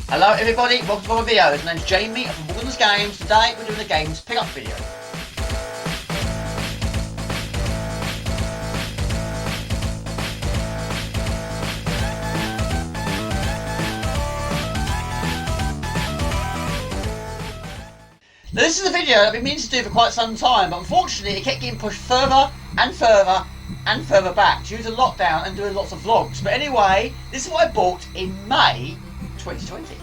Hello everybody, welcome to my video. My name's Jamie from Wilderness Games. Today we're doing a games pick-up video. Now this is a video that I've been meaning to do for quite some time, but unfortunately it kept getting pushed further and further and further back due to lockdown and doing lots of vlogs. But anyway, this is what I bought in May 2020.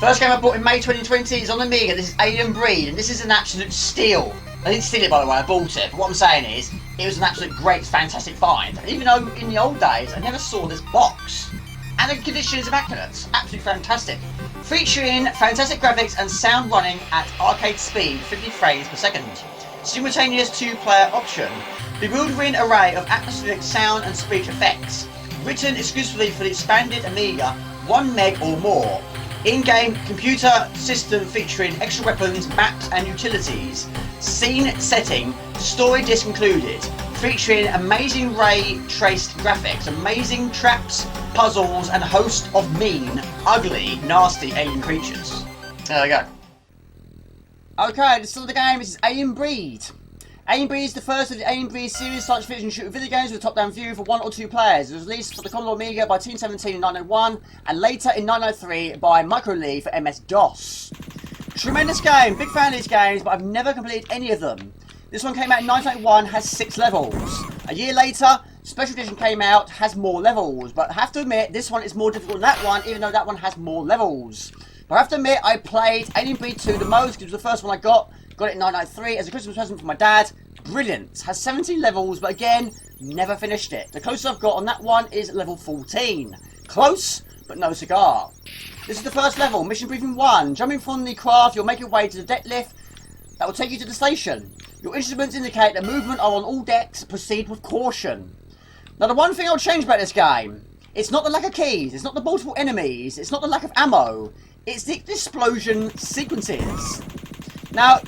First game I bought in May 2020 is on Amiga. This is Alien Breed, and this is an absolute steal. I didn't steal it, by the way, I bought it. But what I'm saying is, it was an absolute great, fantastic find. And even though in the old days, I never saw this box. And the condition is immaculate. Absolutely fantastic. Featuring fantastic graphics and sound running at arcade speed, 50 frames per second. Simultaneous 2-player option. Bewildering array of atmospheric sound and speech effects. Written exclusively for the expanded Amiga, 1 meg or more. In-game computer system featuring extra weapons, maps and utilities. Scene setting, story disc included. Featuring amazing ray traced graphics, amazing traps, puzzles and a host of mean, ugly, nasty alien creatures. There we go. Okay, this is the game. This is Alien Breed. Alien Breed is the first of the Alien Breed series science fiction shooter video games with a top-down view for 1 or 2 players. It was released for the Commodore Amiga by Team 17 in 1901 and later in 1903 by Microlee for MS-DOS. Tremendous game, big fan of these games, but I've never completed any of them. This one came out in 1991, has 6 levels. A year later, Special Edition came out, has more levels, but I have to admit this one is more difficult than that one, even though that one has more levels. But I have to admit I played Alien Breed 2 the most because it was the first one I got. Got it in 1993 as a Christmas present from my dad. Brilliant. Has 17 levels, but again, never finished it. The closest I've got on that one is level 14. Close, but no cigar. This is the first level, Mission Briefing 1. Jumping from the craft, you'll make your way to the deck lift that will take you to the station. Your instruments indicate that movement are on all decks. Proceed with caution. Now, the one thing I'll change about this game, it's not the lack of keys, it's not the multiple enemies, it's not the lack of ammo, it's the explosion sequences. Now,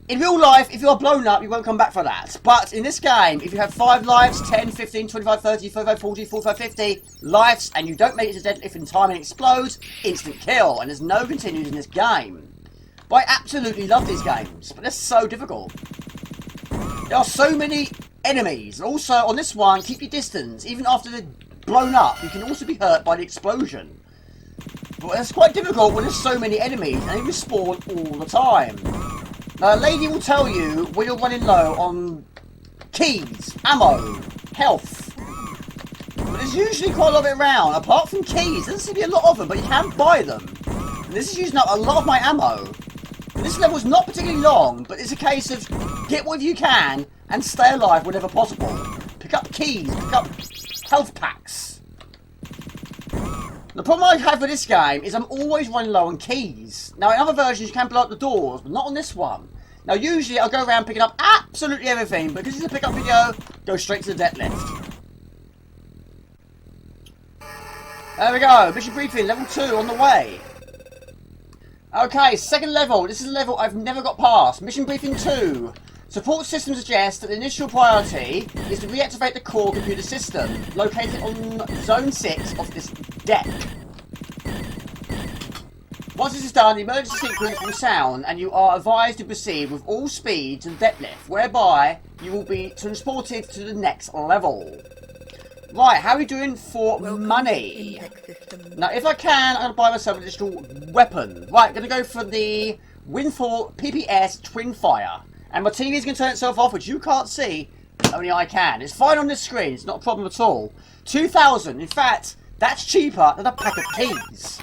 in real life, if you are blown up, you won't come back for that. But in this game, if you have 5 lives, 10, 15, 25, 30, 35, 40, 45, 50 lives, and you don't make it to deadlift in time and explode, instant kill. And there's no continues in this game. But I absolutely love these games, but they're so difficult. There are so many enemies. And also, on this one, keep your distance. Even after they're blown up, you can also be hurt by the explosion. But it's quite difficult when there's so many enemies, and they respawn all the time. Now, a lady will tell you when you're running low on keys, ammo, health. But there's usually quite a lot of it around. Apart from keys, there doesn't seem to be a lot of them, but you can buy them. And this is using up a lot of my ammo. And this level is not particularly long, but it's a case of get what you can and stay alive whenever possible. Pick up keys, pick up health packs. The problem I have with this game is I'm always running low on keys. Now, in other versions, you can blow up the doors, but not on this one. Now, usually, I'll go around picking up absolutely everything, but because it's a pickup video, go straight to the deck lift. There we go. Mission Briefing, level 2 on the way. Okay, second level. This is a level I've never got past. Mission Briefing 2. Support system suggests that the initial priority is to reactivate the core computer system, located on Zone 6 of this deck. Once this is done, the emergency sequence will sound, and you are advised to proceed with all speed to the deck lift, whereby you will be transported to the next level. Right, how are we doing for money? Now, if I can, I'm going to buy myself an additional weapon. Right, going to go for the Winthor PPS Twin Fire. And my TV is going to turn itself off, which you can't see, only I can. It's fine on this screen, it's not a problem at all. 2,000, in fact, that's cheaper than a pack of keys.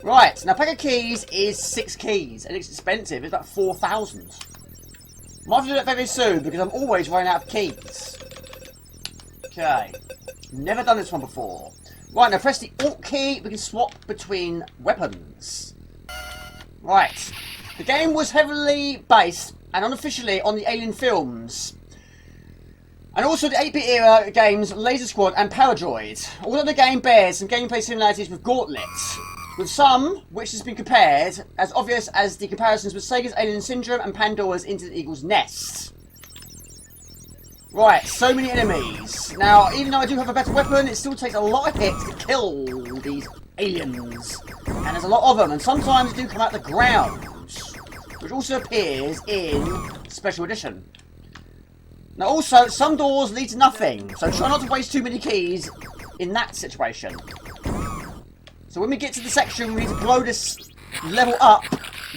Right, now a pack of keys is 6 keys, and it's expensive, it's about 4,000. Might have to do that very soon, because I'm always running out of keys. Okay, never done this one before. Right, now press the Alt key, we can swap between weapons. Right, the game was heavily based and unofficially on the Alien films. And also the 8-bit era games Laser Squad and Paradroid. Although the game bears some gameplay similarities with Gauntlet, with some which has been compared as obvious as the comparisons with Sega's Alien Syndrome and Pandora's Into the Eagle's Nest. Right, so many enemies. Now, even though I do have a better weapon, it still takes a lot of hits to kill these aliens. And there's a lot of them, and sometimes they do come out the ground, which also appears in Special Edition. Now also, some doors lead to nothing, so try not to waste too many keys in that situation. So when we get to the section we need to blow this level up,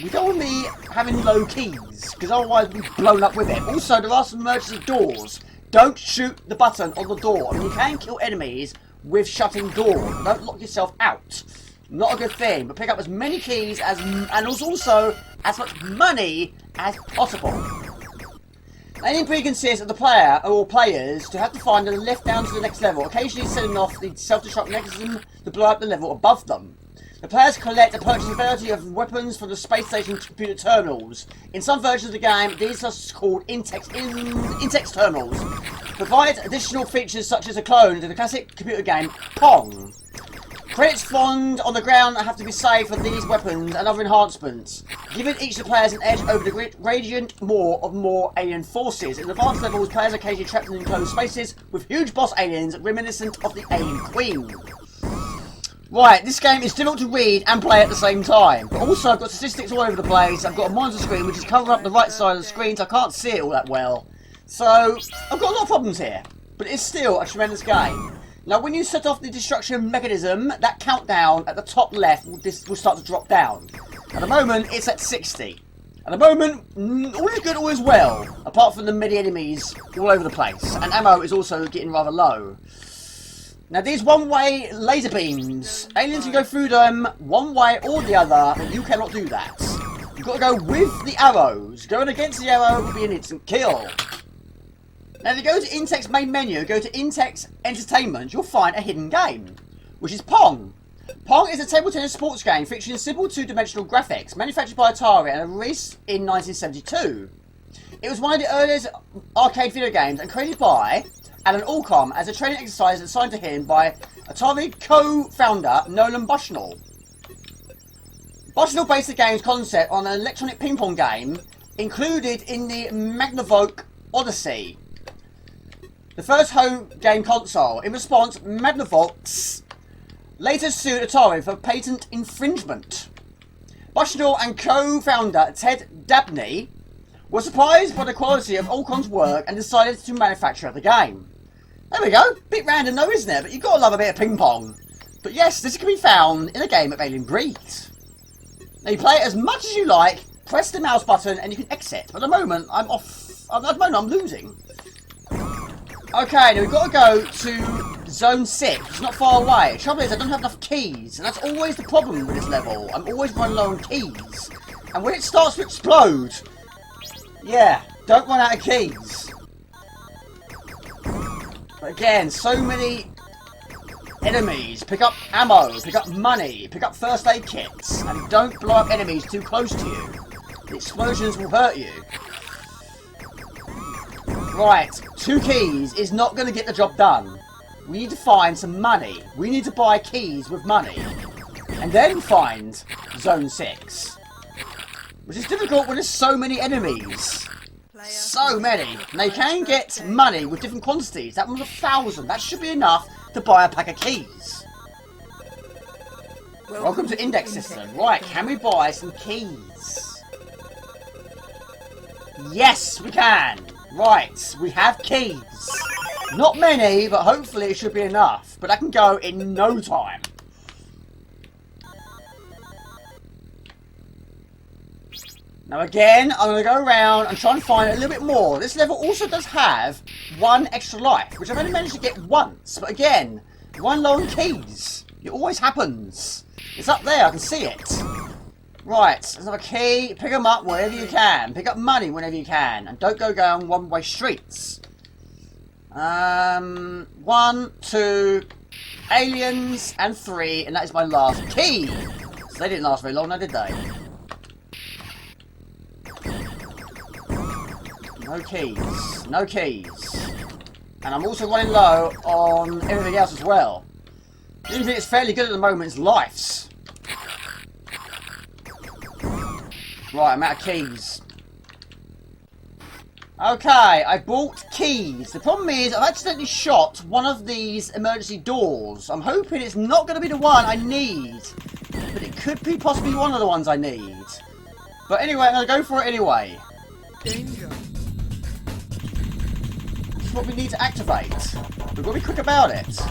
we don't want to be having low keys, because otherwise we'll be blown up with it. Also, there are some emergency doors. Don't shoot the button on the door. I mean, you can kill enemies with shutting doors. Don't lock yourself out. Not a good thing, but pick up as many keys as, and also as much money as possible. Alien Breed consists of the player, or players, to have to find a lift down to the next level, occasionally setting off the self-destruct mechanism to blow up the level above them. The players collect and purchase a variety of weapons from the space station computer terminals. In some versions of the game, these are called Intex terminals. Provide additional features such as a clone to the classic computer game Pong. Credits found on the ground have to be saved for these weapons and other enhancements, giving each of the players an edge over the gradient of more alien forces. In advanced levels, players are occasionally trapped in enclosed spaces with huge boss aliens reminiscent of the Alien Queen. Right, this game is difficult to read and play at the same time, but also I've got statistics all over the place. I've got a monitor screen which is covering up the right side of the screen, so I can't see it all that well. So, I've got a lot of problems here, but it's still a tremendous game. Now, when you set off the destruction mechanism, that countdown at the top left will start to drop down. At the moment, it's at 60. At the moment, all is good, all is well, apart from the many enemies all over the place, and ammo is also getting rather low. Now, these one-way laser beams, aliens can go through them one way or the other, and you cannot do that. You've got to go with the arrows. Going against the arrow will be an instant kill. Now, if you go to Intex's main menu, go to Intex Entertainment, you'll find a hidden game, which is Pong. Pong is a table tennis sports game featuring simple two-dimensional graphics, manufactured by Atari and released in 1972. It was one of the earliest arcade video games and created by Alan Allcom as a training exercise assigned to him by Atari co-founder Nolan Bushnell. Bushnell based the game's concept on an electronic ping-pong game included in the Magnavox Odyssey, the first home game console. In response, Magnavox later sued Atari for patent infringement. Bushnell and co-founder Ted Dabney were surprised by the quality of Allcom's work and decided to manufacture the game. There we go. Bit random though, isn't it? But you've got to love a bit of ping pong. But yes, this can be found in a game of Alien Breed. Now you play it as much as you like, press the mouse button and you can exit. But at the moment, I'm off. At the moment, I'm losing. Okay, now we've got to go to Zone 6. It's not far away. The trouble is I don't have enough keys, and that's always the problem with this level. I'm always running low on keys. And when it starts to explode, yeah, don't run out of keys. But again, so many enemies. Pick up ammo, pick up money, pick up first aid kits, and don't blow up enemies too close to you. The explosions will hurt you. Right, 2 keys is not going to get the job done. We need to find some money. We need to buy keys with money. And then find Zone 6. Which is difficult when there's so many enemies. So many. And they can get money with different quantities. That one's 1,000. That should be enough to buy a pack of keys. Welcome to Index System. Right, can we buy some keys? Yes, we can. Right, we have keys. Not many, but hopefully it should be enough. But that can go in no time. Now again, I'm going to go around and try and find a little bit more. This level also does have 1 extra life, which I've only managed to get once. But again, 1 low on keys. It always happens. It's up there, I can see it. Right, there's another key. Pick them up wherever you can. Pick up money whenever you can. And don't go down one-way streets. 1, 2, aliens, and 3. And that is my last key. So they didn't last very long now, did they? No keys. No keys. And I'm also running low on everything else as well. The only thing that's fairly good at the moment is lives. Right, I'm out of keys. Okay, I bought keys. The problem is I've accidentally shot one of these emergency doors. I'm hoping it's not going to be the one I need. But it could be possibly one of the ones I need. But anyway, I'm going to go for it anyway. Danger. This is what we need to activate. We've got to be quick about it.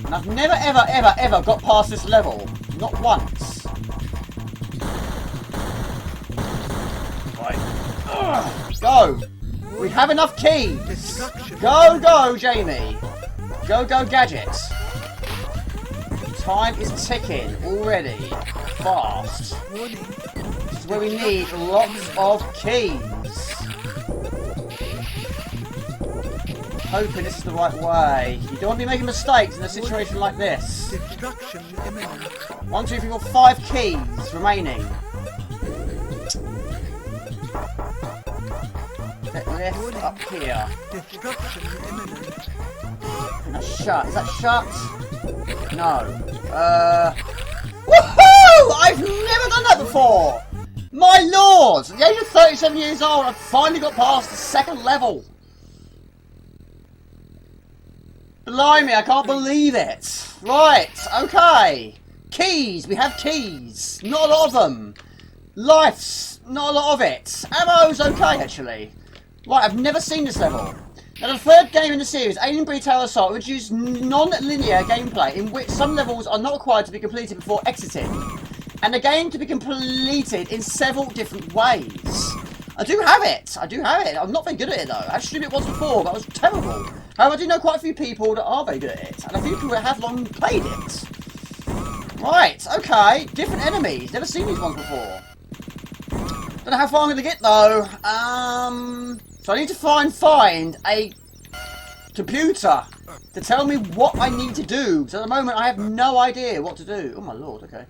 And I've never, ever, ever, ever got past this level. Not once. Go! We have enough keys! Go, go, Jamie! Go, go, gadgets! Time is ticking already. Fast. This is where we need lots of keys. Hoping this is the right way. You don't want to be making mistakes in a situation like this. 1, 2, 3, 4, 5 keys remaining. Lift up here. That's shut. Is that shut? No. Woohoo! I've never done that before! My lord! At the age of 37 years old, I've finally got past the second level. Blimey, I can't believe it. Right, okay. Keys, we have keys. Not a lot of them. Life's not a lot of it. Ammo's okay, actually. Right, I've never seen this level. Now, the third game in the series, Alien Breed Tower Assault, introduced non-linear gameplay in which some levels are not required to be completed before exiting, and the game to be completed in several different ways. I do have it. I'm not very good at it, though. I've streamed it once before, but I was terrible. However, I do know quite a few people that are very good at it, and a few people that have long played it. Right, okay. Different enemies. Never seen these ones before. Don't know how far I'm going to get, though. So I need to find a computer to tell me what I need to do. So at the moment, I have no idea what to do. Oh, my lord, okay.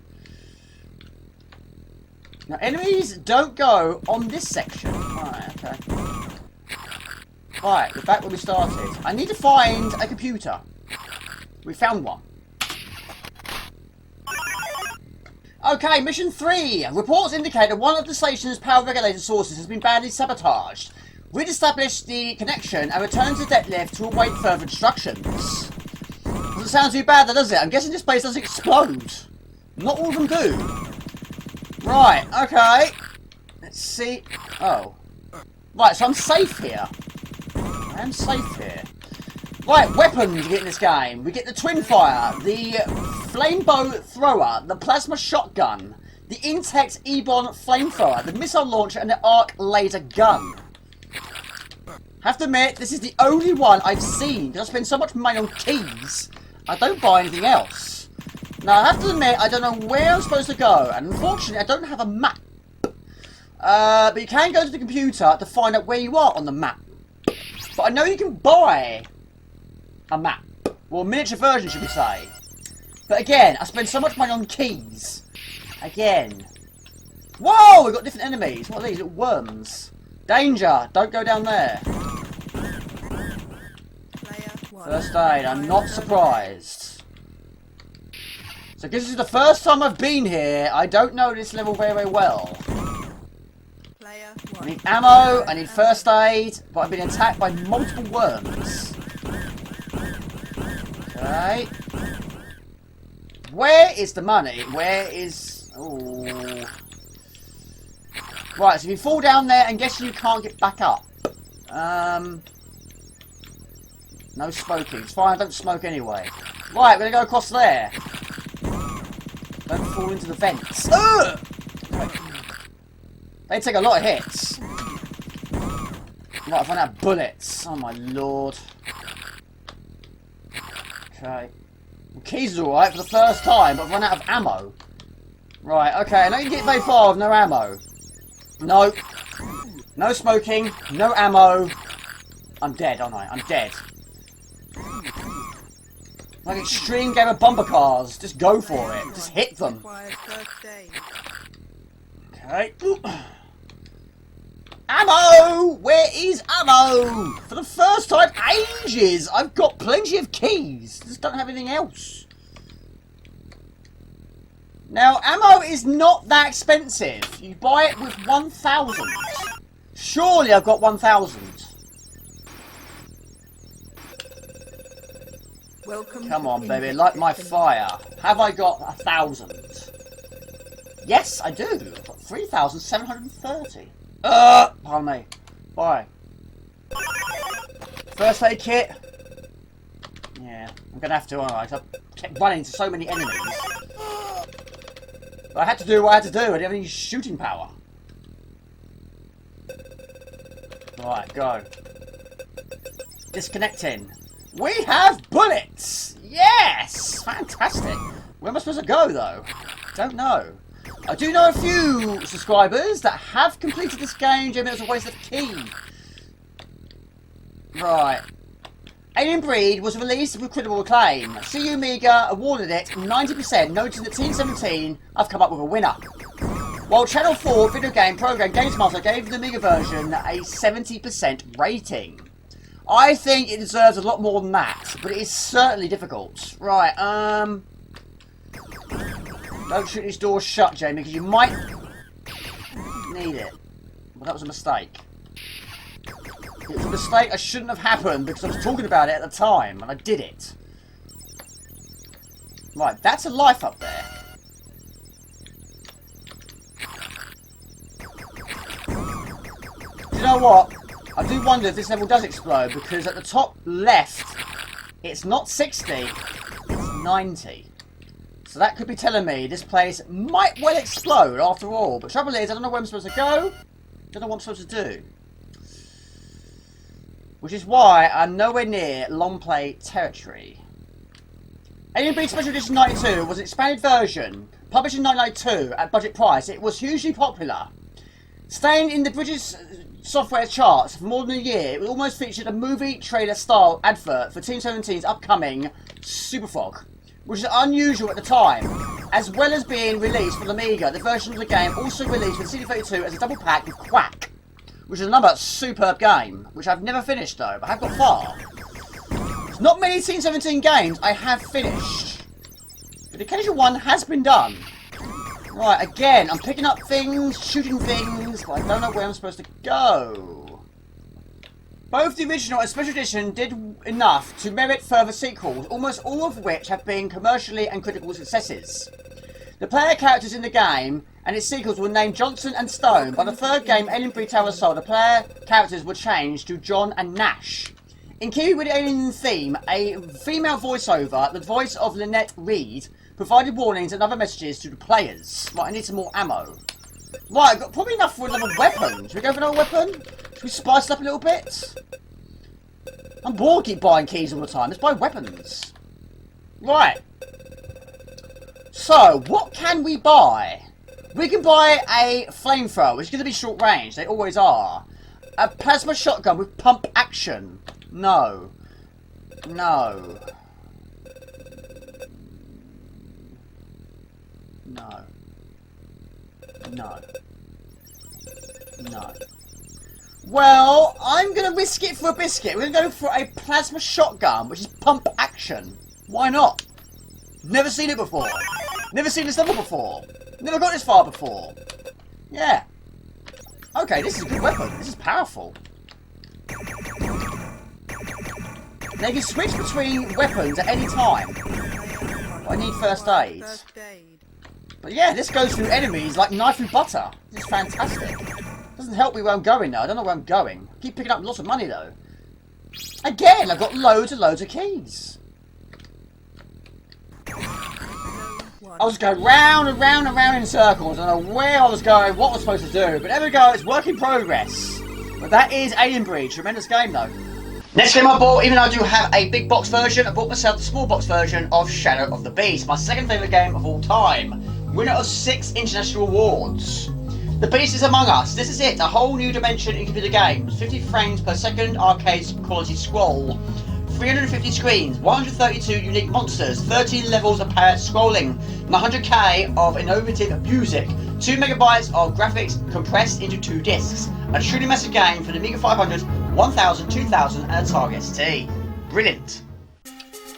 Now, enemies don't go on this section. Right, okay. Right, we're back where we started. I need to find a computer. We found one. Okay, mission 3. Reports indicate that one of the station's power regulator sources has been badly sabotaged. Re-establish the connection and return to the deck lift to await further instructions. Doesn't sound too bad, does it? I'm guessing this place doesn't explode. Not all of them do. Right, okay. Let's see. Oh. Right, so I'm safe here. I am safe here. Right, weapons we get in this game. We get the twin fire, the flame bow thrower, the plasma shotgun, the Intex Ebon flamethrower, the missile launcher, and the arc laser gun. Have to admit, this is the only one I've seen because I spend so much money on keys, I don't buy anything else. Now, I have to admit, I don't know where I'm supposed to go, and unfortunately, I don't have a map. But you can go to the computer to find out where you are on the map. But I know you can buy a map. Well, a miniature version, should we say. But again, I spend so much money on keys. Again. Whoa! We've got different enemies. What are these? Little worms. Danger! Don't go down there. First aid. I'm not surprised. So this is the first time I've been here. I don't know this level very, very well. I need ammo. I need first aid. But I've been attacked by multiple worms. Okay. Where is the money? Where is... Ooh. Right, so if you fall down there, and guess you can't get back up. No smoking. It's fine, I don't smoke anyway. Right, we're going to go across there. Don't fall into the vents. Ugh! They take a lot of hits. Right, I've run out of bullets. Oh my lord. Okay. Well, keys are alright for the first time, but I've run out of ammo. Right, okay, I know you can get very far with no ammo. No. No smoking, no ammo. I'm dead, aren't I? I'm dead. Like extreme game of bumper cars. Just go for it. Just hit them. Okay. Ammo! Where is ammo? For the first time in ages, I've got plenty of keys. Just don't have anything else. Now, ammo is not that expensive. You buy it with 1,000. Surely I've got 1,000. Come on, baby, light my fire. Have I got 1,000? Yes, I do. I've got 3,730. Pardon me. Bye. First aid kit. Yeah, I'm gonna have to, aren't I? 'Cause I kept running into so many enemies. But I had to do what I had to do. I didn't have any shooting power. Right, go. Disconnecting. We have bullets! Yes! Fantastic. Where am I supposed to go, though? Don't know. I do know a few subscribers that have completed this game. Jamie, it was a waste of key. Right. Alien Breed was released with critical acclaim. CU Amiga awarded it 90%, noting that Team 17 have come up with a winner. While Channel 4 video game program Games Master gave the Amiga version a 70% rating. I think it deserves a lot more than that, but it is certainly difficult. Right, don't shoot these doors shut, Jamie, because you might need it. Well, that was a mistake. It was a mistake I shouldn't have happened because I was talking about it at the time, and I did it. Right, that's a life up there. Do you know what? I do wonder if this level does explode, because at the top left, it's not 60, it's 90. So that could be telling me this place might well explode after all. But trouble is, I don't know where I'm supposed to go. Don't know what I'm supposed to do. Which is why I'm nowhere near long play territory. Alien Breed Special Edition 92 was an expanded version, published in 1992 at budget price. It was hugely popular. Staying in the British software charts for more than a year, it almost featured a movie trailer style advert for Team 17's upcoming Super Frog, which is unusual at the time. As well as being released for the Amiga, the version of the game also released for CD32 as a double pack with Quack, which is another superb game, which I've never finished though, but I've got far. There's not many Team 17 games I have finished, but the occasional one has been done. Right, again, I'm picking up things, shooting things, but I don't know where I'm supposed to go. Both the original and Special Edition did enough to merit further sequels, almost all of which have been commercially and critical successes. The player characters in the game and its sequels were named Johnson and Stone. By the third game, Alien Breed Tower Soul, the player characters were changed to John and Nash. In keeping with the Alien theme, a female voiceover, the voice of Lynette Reed, provided warnings and other messages to the players. Right, I need some more ammo. Right, I've got probably enough for another weapon. Should we go for another weapon? Should we spice it up a little bit? I'm bored keep buying keys all the time. Let's buy weapons. Right. So, what can we buy? We can buy a flamethrower, which is going to be short range. They always are. A plasma shotgun with pump action. No. No. No. No. No. Well, I'm going to risk it for a biscuit. We're going to go for a plasma shotgun, which is pump action. Why not? Never seen it before. Never seen this level before. Never got this far before. Yeah. Okay, this is a good weapon. This is powerful. Now you can switch between weapons at any time. But I need first aid. But yeah, this goes through enemies like knife through butter. This is fantastic. Doesn't help me where I'm going though. I don't know where I'm going. I keep picking up lots of money though. Again, I've got loads and loads of keys. I was going round and round and round in circles. I don't know where I was going, what I was supposed to do. But there we go, it's work in progress. But that is Alien Breed. Tremendous game though. Next game I bought, even though I do have a big box version, I bought myself the small box version of Shadow of the Beast. My second favourite game of all time. Winner of 6 international awards. The Beast is among us. This is it, a whole new dimension in computer games. 50 frames per second, arcade quality scroll. 350 screens, 132 unique monsters, 13 levels of parrot scrolling, and 100k of innovative music, 2 megabytes of graphics compressed into 2 discs. A truly massive game for the Amiga 500, 1000, 2000 and Atari ST. Brilliant.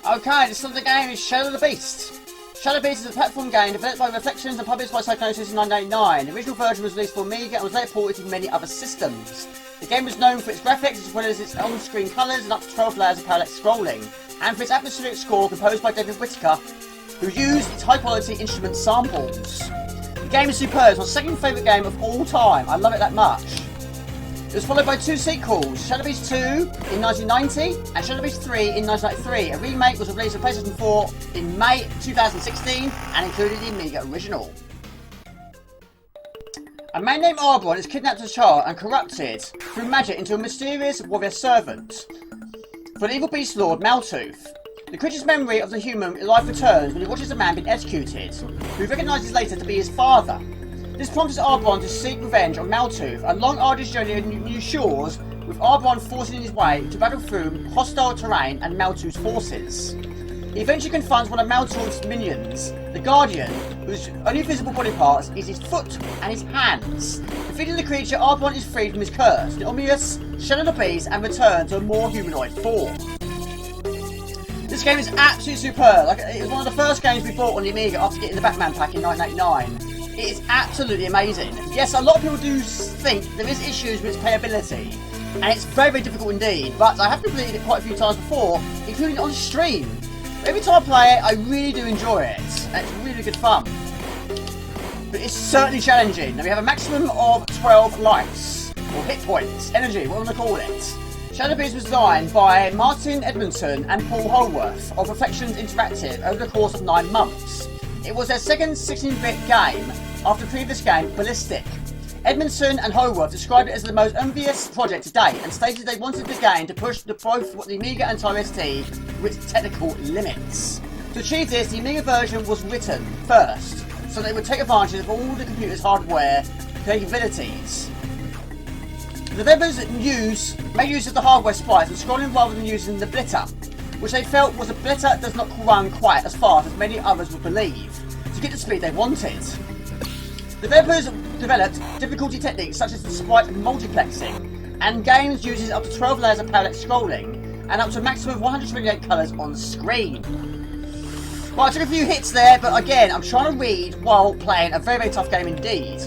Okay, this of the game is Shadow of the Beast. Shadow Beast is a platform game developed by Reflections and published by Psychosis in 1999. The original version was released for Amiga and was later ported to many other systems. The game was known for its graphics as well as its on-screen colours and up to 12 layers of parallax scrolling, and for its atmospheric score composed by David Whittaker, who used its high-quality instrument samples. The game is superb. It's my second favourite game of all time. I love it that much. It was followed by two sequels, Shadow Beast 2 in 1990 and Shadow Beast 3 in 1993. A remake was released on PlayStation 4 in May 2016 and included the Amiga original. A man named Arbron is kidnapped as a child and corrupted through magic into a mysterious warrior servant for an evil beast lord, Maltooth. The creature's memory of the human life returns when he watches a man being executed, who he recognises later to be his father. This prompts Arbron to seek revenge on Maltooth, a long arduous journey on new shores, with Arbron forcing his way to battle through hostile terrain and Maltooth's forces. He eventually confronts one of Maltooth's minions, the Guardian, whose only visible body parts is his foot and his hands. Defeating the creature, Arbron is freed from his curse, the ominous Shadow the Beast, and returns to a more humanoid form. This game is absolutely superb. It was one of the first games we bought on the Amiga after getting the Batman pack in 1989. It is absolutely amazing. Yes, a lot of people do think there is issues with its playability, and it's very, very difficult indeed, but I have completed it quite a few times before, including on stream. Every time I play it, I really do enjoy it, and it's really good fun. But it's certainly challenging. Now we have a maximum of 12 lives, or hit points, energy, what do I call it? Shadow Beast was designed by Martin Edmondson and Paul Holworth of Reflections Interactive over the course of 9 months. It was their second 16-bit game after the previous game, Ballistic. Edmondson and Holworth described it as the most envious project to date and stated they wanted the game to push both the Amiga and Atari ST to its technical limits. To achieve this, the Amiga version was written first, so they would take advantage of all the computer's hardware capabilities. The developers made use of the hardware sprites and scrolling rather than using the blitter, which they felt was a blitter does not run quite as fast as many others would believe, to get the speed they wanted. The developers developed difficulty techniques such as the sprite multiplexing, and games uses up to 12 layers of parallax scrolling, and up to a maximum of 128 colours on screen. Well, I took a few hits there, but again, I'm trying to read while playing a very, very tough game indeed.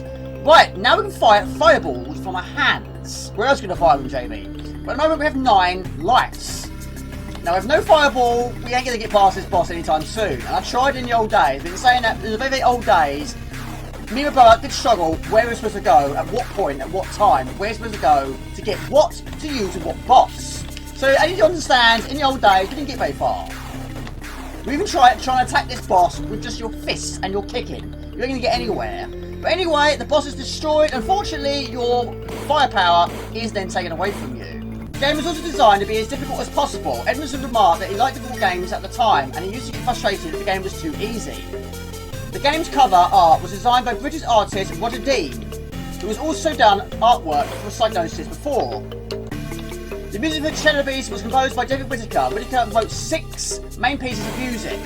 Right, now we can fire fireballs from our hands. Where else can I fire them, JB? But at the moment we have 9 lights. Now with no fireball, we ain't going to get past this boss anytime soon. And I tried in the old days, but in saying that, in the very, very old days, me and my brother did struggle where we're supposed to go, at what point, at what time, where we're supposed to go, to get what to use and what boss. So as you understand, in the old days, we didn't get very far. We even tried trying to attack this boss with just your fists and your kicking. You ain't going to get anywhere. But anyway, the boss is destroyed. Unfortunately, your firepower is then taken away from you. The game was also designed to be as difficult as possible. Edmondson remarked that he liked difficult games at the time, and he used to get frustrated if the game was too easy. The game's cover art was designed by British artist Roger Dean, who has also done artwork for Psychosis before. The music for Shadow Beast was composed by David Whittaker. Whittaker wrote 6 main pieces of music,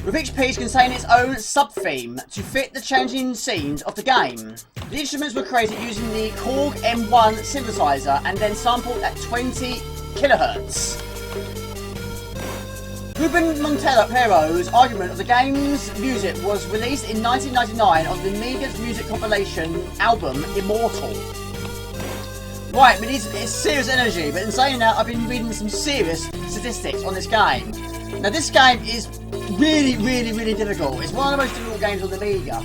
with each piece containing its own sub-theme to fit the changing scenes of the game. The instruments were created using the Korg M1 synthesizer and then sampled at 20 kHz. Ruben Montero's argument of the game's music was released in 1999 on the Amiga's music compilation album Immortal. Right, but it's serious energy, but in saying that, I've been reading some serious statistics on this game. Now this game is really, really, really difficult. It's one of the most difficult games on the Amiga.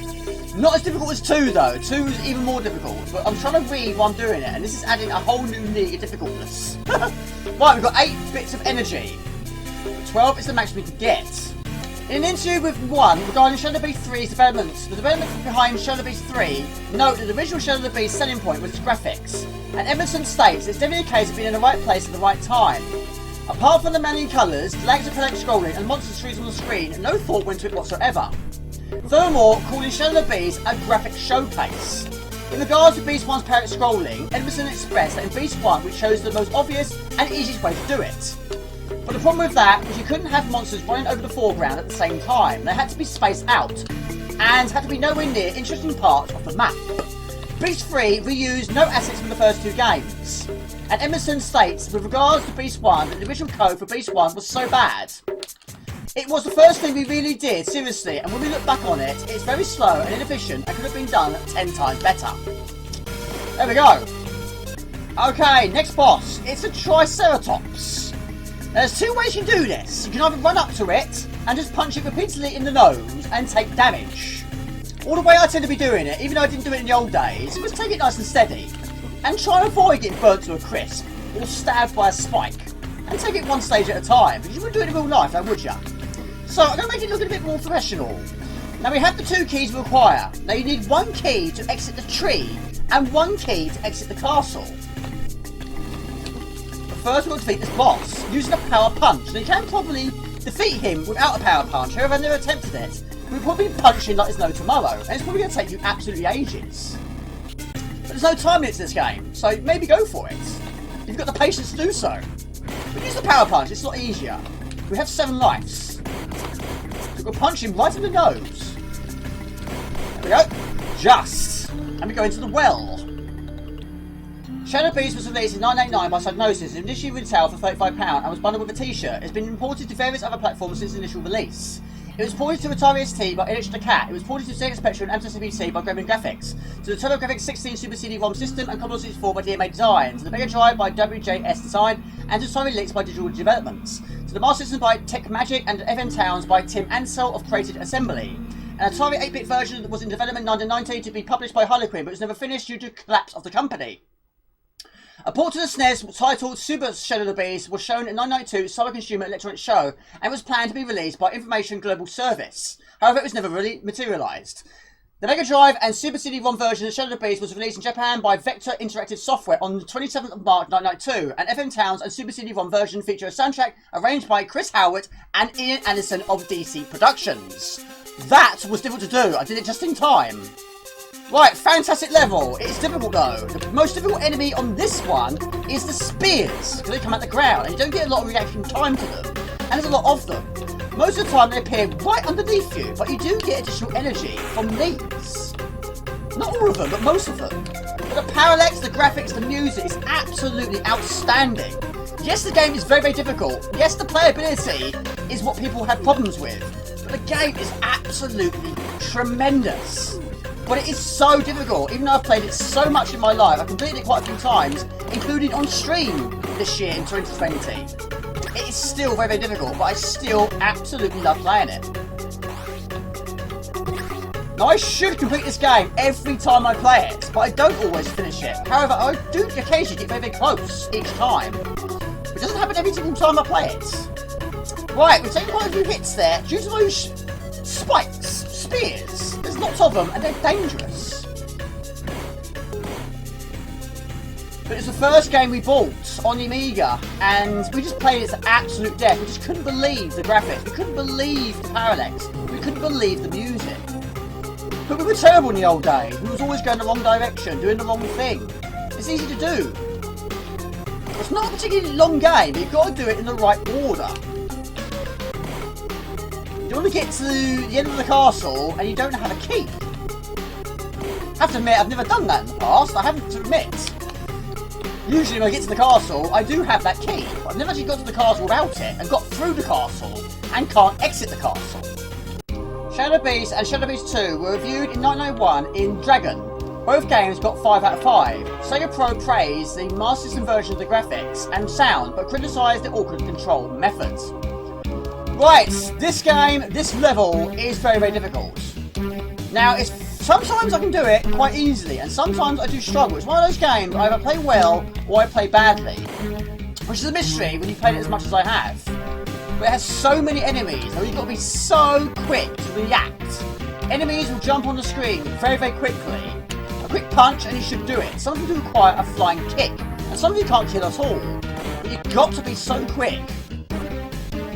Not as difficult as 2 though. 2 is even more difficult. But I'm trying to read while I'm doing it, and this is adding a whole new league of difficultness. Right, we've got 8 bits of energy. 12 is the maximum we can get. In an interview with One regarding Shadow Beast 3's development, the development behind Shadow Beast 3 note that the original Shadow Beast selling point was its graphics, and Edmondson states it's definitely a case of being in the right place at the right time. Apart from the many colours, layers of parallax scrolling and monster trees on the screen, no thought went to it whatsoever. Furthermore, calling Shadow Beast a graphic showcase. In regards to Beast 1's parallax scrolling, Edmondson expressed that in Beast 1 we chose the most obvious and easiest way to do it. But the problem with that was you couldn't have monsters running over the foreground at the same time. They had to be spaced out, and had to be nowhere near interesting parts of the map. Beast 3 reused no assets from the first 2 games. And Emerson states, with regards to Beast 1, that the original code for Beast 1 was so bad. It was the first thing we really did, seriously, and when we look back on it, it's very slow and inefficient and could have been done 10 times better. There we go. Okay, next boss. It's a Triceratops. There's two ways you can do this. You can either run up to it and just punch it repeatedly in the nose and take damage. Or the way I tend to be doing it, even though I didn't do it in the old days, was take it nice and steady and try and avoid getting burnt to a crisp or stabbed by a spike. And take it one stage at a time, because you wouldn't do it in real life, now would you? So I'm going to make it look a bit more professional. Now we have the two keys we require. Now you need one key to exit the tree and one key to exit the castle. But first we'll defeat this boss using a power punch. Now you can probably defeat him without a power punch. However, I've never attempted it. We'll probably punch him like there's no tomorrow, and it's probably going to take you absolutely ages. But there's no time limit to this game, so maybe go for it. You've got the patience to do so. But use the power punch, it's a lot easier. We have 7 lives. So we'll punch him right in the nose. There we go. Just. And we go into the well. Shadow Beast was released in 1989 by Psygnosis and initially retailed for £35 and was bundled with a t-shirt. It's been imported to various other platforms since initial release. It was ported to Atari ST by Electric Cat. It was ported to Sega Spectrum and Amstrad CPC by Gremlin Graphics. To the TurboGrafx 16 Super CD-ROM system and Commodore 64 by DMA Design. To the Mega Drive by WJS Design and to Atari Lynx by Digital Developments. To the Master System by Tech Magic and FM Towns by Tim Ansell of Created Assembly. An Atari 8-bit version was in development in 1990 to be published by Harlequin but was never finished due to collapse of the company. A port to the SNES titled Super Shadow of the Beast was shown in 1992 Cyber Consumer Electronics Show and was planned to be released by Information Global Service. However, it was never really materialised. The Mega Drive and Super CD-ROM version of Shadow of the Beast was released in Japan by Vector Interactive Software on the 27th of March 1992, and FM Towns and Super CD-ROM version feature a soundtrack arranged by Chris Howard and Ian Anderson of DC Productions. That was difficult to do. I did it just in time. Right, fantastic level. It's difficult though. The most difficult enemy on this one is the spears, because they come out the ground and you don't get a lot of reaction time to them. And there's a lot of them. Most of the time they appear right underneath you, but you do get additional energy from these. Not all of them, but most of them. But the parallax, the graphics, the music is absolutely outstanding. Yes, the game is very, very difficult. Yes, the playability is what people have problems with. But the game is absolutely tremendous. But it is so difficult, even though I've played it so much in my life. I've completed it quite a few times, including on stream this year in 2020. It is still very, very difficult, but I still absolutely love playing it. Now, I should complete this game every time I play it, but I don't always finish it. However, I do occasionally get very, very close each time. It doesn't happen every single time I play it. Right, we've taken quite a few hits there due to those spikes, spears. There's lots of them and they're dangerous. But it's the first game we bought on the Amiga and we just played it to absolute death. We just couldn't believe the graphics, we couldn't believe the parallax, we couldn't believe the music. But we were terrible in the old days. We was always going the wrong direction, doing the wrong thing. It's easy to do. It's not a particularly long game, but you've got to do it in the right order. You want to get to the end of the castle and you don't have a key. I have to admit, I've never done that in the past. I haven't to admit. Usually when I get to the castle, I do have that key. But I've never actually got to the castle without it and got through the castle and can't exit the castle. Shadow Beast and Shadow Beast 2 were reviewed in 1991 in Dragon. Both games got 5 out of 5. Sega Pro praised the Master System version of the graphics and sound, but criticised the awkward control methods. Right, this game, this level is very, very difficult. Now, sometimes I can do it quite easily, and sometimes I do struggle. It's one of those games I either play well or I play badly, which is a mystery when you've played it as much as I have. But it has so many enemies, and you've got to be so quick to react. Enemies will jump on the screen very, very quickly. A quick punch and you should do it. Some of you require a flying kick, and some of you can't kill at all. But you've got to be so quick.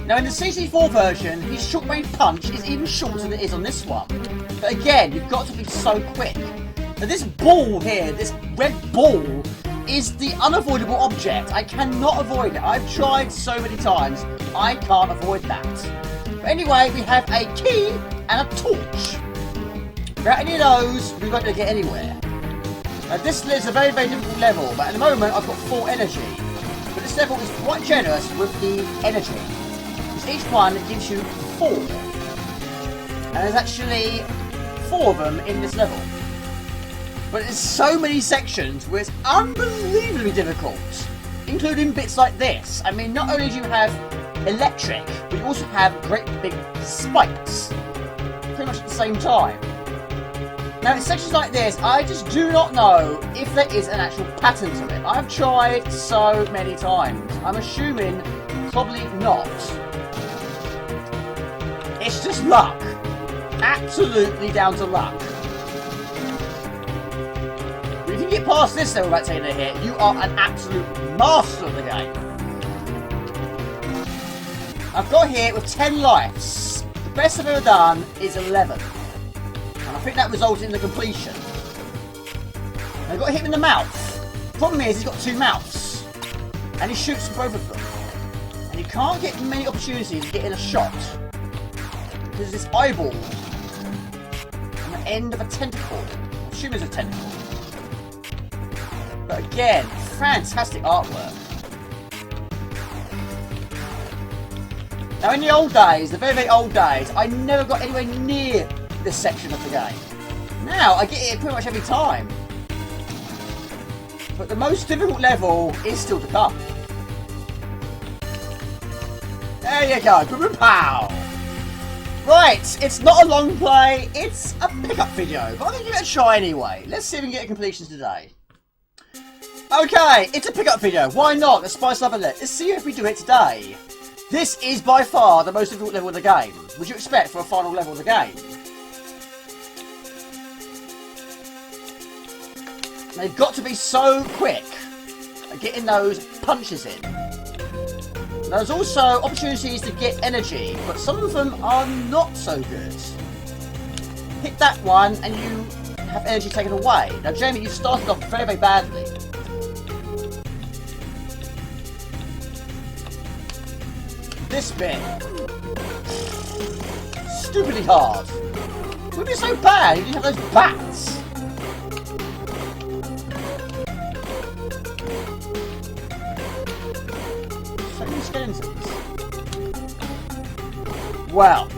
Now in the CC4 version, his short range punch is even shorter than it is on this one. But again, you've got to be so quick. Now this ball here, this red ball, is the unavoidable object. I cannot avoid it. I've tried so many times. I can't avoid that. But anyway, we have a key and a torch. Without any of those, we won't get anywhere. Now this is a very, very difficult level, but at the moment I've got 4 energy. But this level is quite generous with the energy. It's each one gives you 4. And there's actually 4 of them in this level. But there's so many sections where it's unbelievably difficult, including bits like this. I mean, not only do you have electric, but you also have great big spikes, pretty much at the same time. Now, in sections like this, I just do not know if there is an actual pattern to it. I've tried so many times. I'm assuming probably not. It's just luck. Absolutely down to luck. But if you get past this level without taking a hit, you are an absolute master of the game. I've got here with 10 lives. The best I've ever done is 11. And I think that resulted in the completion. And I got hit in the mouth. Problem is, he's got 2 mouths. And he shoots both of them. And you can't get many opportunities to get in a shot. Because this eyeball on the end of a tentacle. I assume it's a tentacle. But again, fantastic artwork. Now in the old days, the very, very old days, I never got anywhere near this section of the game. Now, I get it pretty much every time. But the most difficult level is still to come. There you go, boom, pow! Right, it's not a long play, it's a pickup video, but I'm going to give it a try anyway. Let's see if we can get a completion today. Okay, it's a pickup video, why not? Let's spice up a bit. Let's see if we do it today. This is by far the most difficult level of the game. Would you expect for a final level of the game? They've got to be so quick at getting those punches in. There's also opportunities to get energy, but some of them are not so good. Hit that one and you have energy taken away. Now Jamie, you started off very, very badly. This bit. Stupidly hard. Would be so bad if you didn't have those bats. So many skeletons. Well,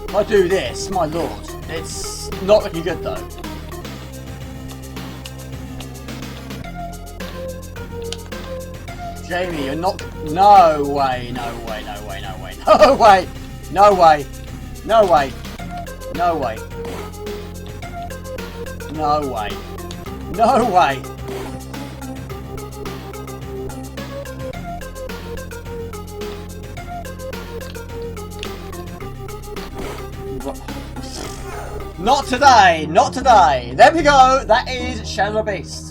if I do this, my lord, it's not looking good though. Jamie, you're not... No way, no way, no way, no way, no way, no way, no way, no way, no way, no way. Not today, not today. There we go, that is Shadow of the Beast.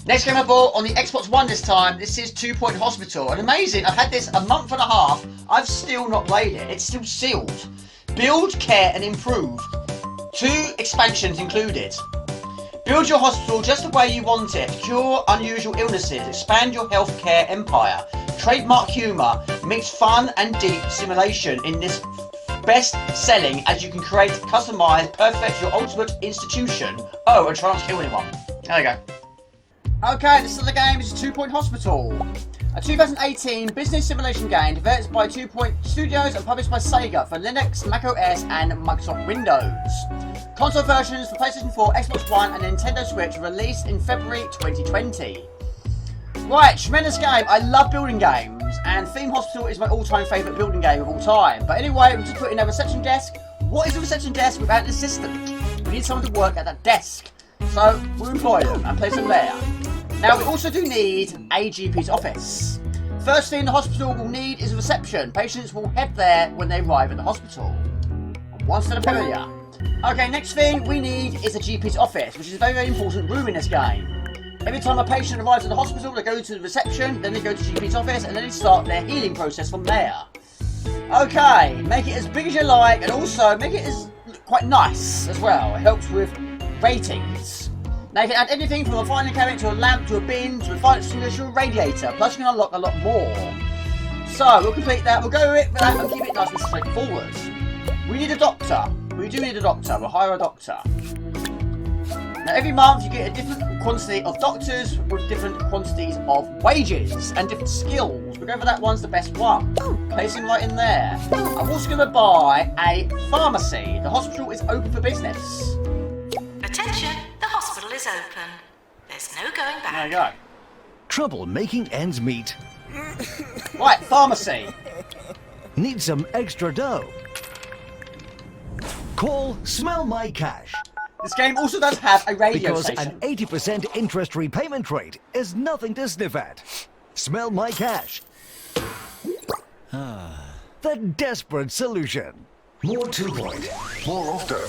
Next game I bought on the Xbox One this time, this is 2 Point Hospital. And amazing, I've had this a month and a half, I've still not played it. It's still sealed. Build, care and improve. 2 expansions included. Build your hospital just the way you want it. Cure unusual illnesses. Expand your healthcare empire. Trademark humour. Mix fun and deep simulation in this best selling as you can create, customise, perfect your ultimate institution. Oh, and try not to kill anyone. There you go. Okay, this is the game. This is 2 Point Hospital, a 2018 business simulation game developed by 2 Point Studios and published by Sega for Linux, Mac OS, and Microsoft Windows. Console versions for PlayStation 4, Xbox One, and Nintendo Switch were released in February 2020. Right, tremendous game. I love building games, and Theme Hospital is my all-time favourite building game of all time. But anyway, we just put in a reception desk. What is a reception desk without an assistant? We need someone to work at that desk. So, we'll employ them and place them there. Now, we also do need a GP's office. First thing the hospital will need is a reception. Patients will head there when they arrive at the hospital. Once to the familiar. Okay, next thing we need is a GP's office, which is a very, very important room in this game. Every time a patient arrives at the hospital, they go to the reception, then they go to GP's office, and then they start their healing process from there. Okay, make it as big as you like, and also make it as quite nice as well. It helps with ratings. Now you can add anything from a filing cabinet to a lamp to a bin to a fire extinguisher to a radiator. Plus you can unlock a lot more. So we'll complete that. We'll go with that and keep it nice and straightforward. We need a doctor. We do need a doctor. We'll hire a doctor. Now every month you get a different quantity of doctors with different quantities of wages and different skills. Whatever that one's the best one. Placing right in there. I'm also going to buy a pharmacy. The hospital is open for business. Attention, the hospital is open. There's no going back. There you go. Trouble making ends meet. Right, pharmacy. Need some extra dough. Call Smell My Cash. This game also does have a radio Because station. an 80% interest repayment rate is nothing to sniff at. Smell My Cash. The desperate solution. More 2-point. More often.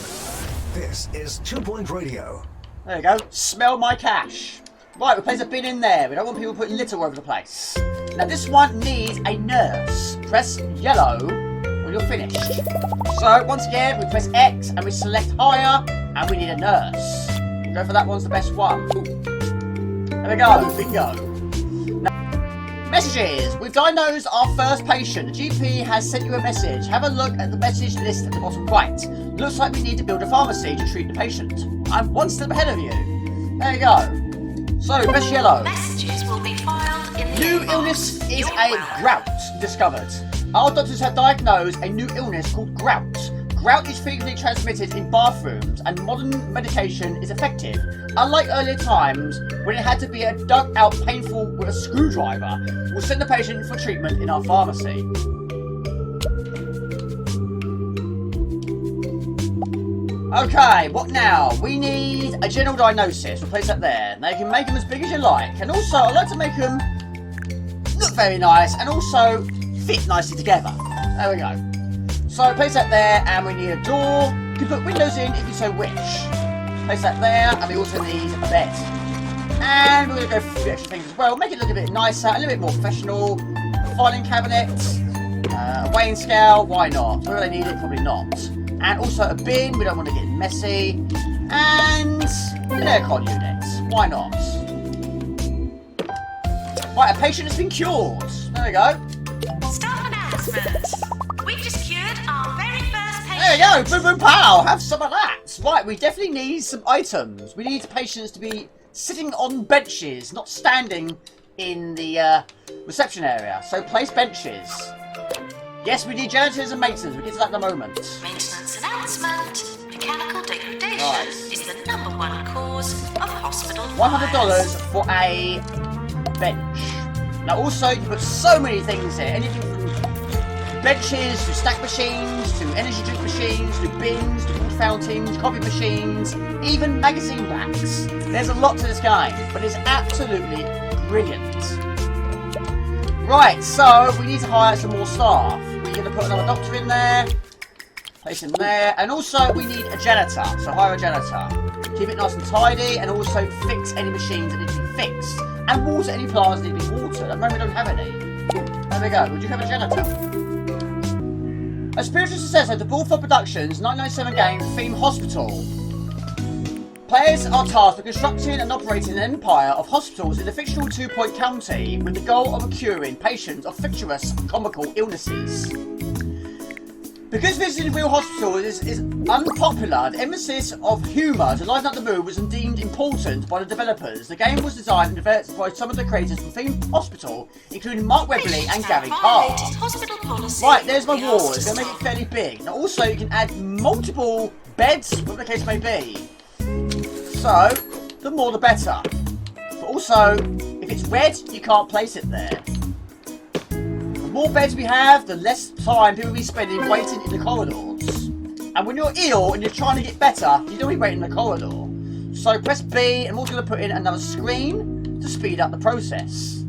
This is 2-point radio. There you go. Smell my cash. Right, we place a bin in there. We don't want people putting litter all over the place. Now this one needs a nurse. Press yellow when you're finished. So once again, we press X and we select hire, and we need a nurse. Go for that one's the best one. Ooh. There we go. Bingo. Now, messages. We've diagnosed our first patient. The GP has sent you a message. Have a look at the message list at the bottom right. Looks like we need to build a pharmacy to treat the patient. I'm one step ahead of you. There you go. So, press yellow. Messages will be filed in the New inbox. illness is You're a welcome. grout discovered. Our doctors have diagnosed a new illness called grout. Grout is frequently transmitted in bathrooms, and modern medication is effective. Unlike earlier times, when it had to be dug out painful with a screwdriver, we'll send the patient for treatment in our pharmacy. Okay, what now? We need a general diagnosis. We'll place that there. Now you can make them as big as you like. And also, I like to make them look very nice and also fit nicely together. There we go. So place that there, and we need a door. You can put windows in if you so wish. Place that there, and we also need a bed. And we're going to go for a few extra things as well. Make it look a bit nicer, a little bit more professional. A filing cabinet, a weighing scale, why not? Whether they need it, probably not. And also a bin, we don't want to get messy. And an aircon unit, why not? Right, a patient has been cured. There we go. Staff announcement. We've just cured our very first patient. There you go, boom boom pow, have some of that. Right, we definitely need some items. We need patients to be sitting on benches, not standing in the reception area. So place benches. Yes, we need janitors and maintenance. We'll get to that in a moment. Maintenance announcement. Mechanical degradation Right. is the #1 cause of hospital $100 for a bench. Now also, you can put so many things here. Anything from benches to snack machines, to energy drink machines, to bins, to water fountains, coffee machines, even magazine racks. There's a lot to this game, but it's absolutely brilliant. Right, so we need to hire some more staff. We're going to put another doctor in there, place him there, and also we need a janitor, so hire a janitor. Keep it nice and tidy, and also fix any machines that need to be fixed, and water any plants that need to be watered. At the moment we don't have any. There we go, would you have a janitor? A spiritual successor to Bullfrog Productions' 1997 game Theme Hospital. Players are tasked with constructing and operating an empire of hospitals in the fictional 2-point county with the goal of curing patients of fictitious comical illnesses. Because visiting real hospitals is unpopular, the emphasis of humour to lighten up the mood was deemed important by the developers. The game was designed and developed by some of the creators from Theme Hospital, including Mark Webley and Gary Carr. Right, there's my wall. It's going to make it fairly big. Now also you can add multiple beds, whatever the case may be. So, the more the better. But also, if it's red, you can't place it there. The more beds we have, the less time people will be spending waiting in the corridors. And when you're ill and you're trying to get better, you don't be waiting in the corridor. So press B, and I'm also going to put in another screen to speed up the process.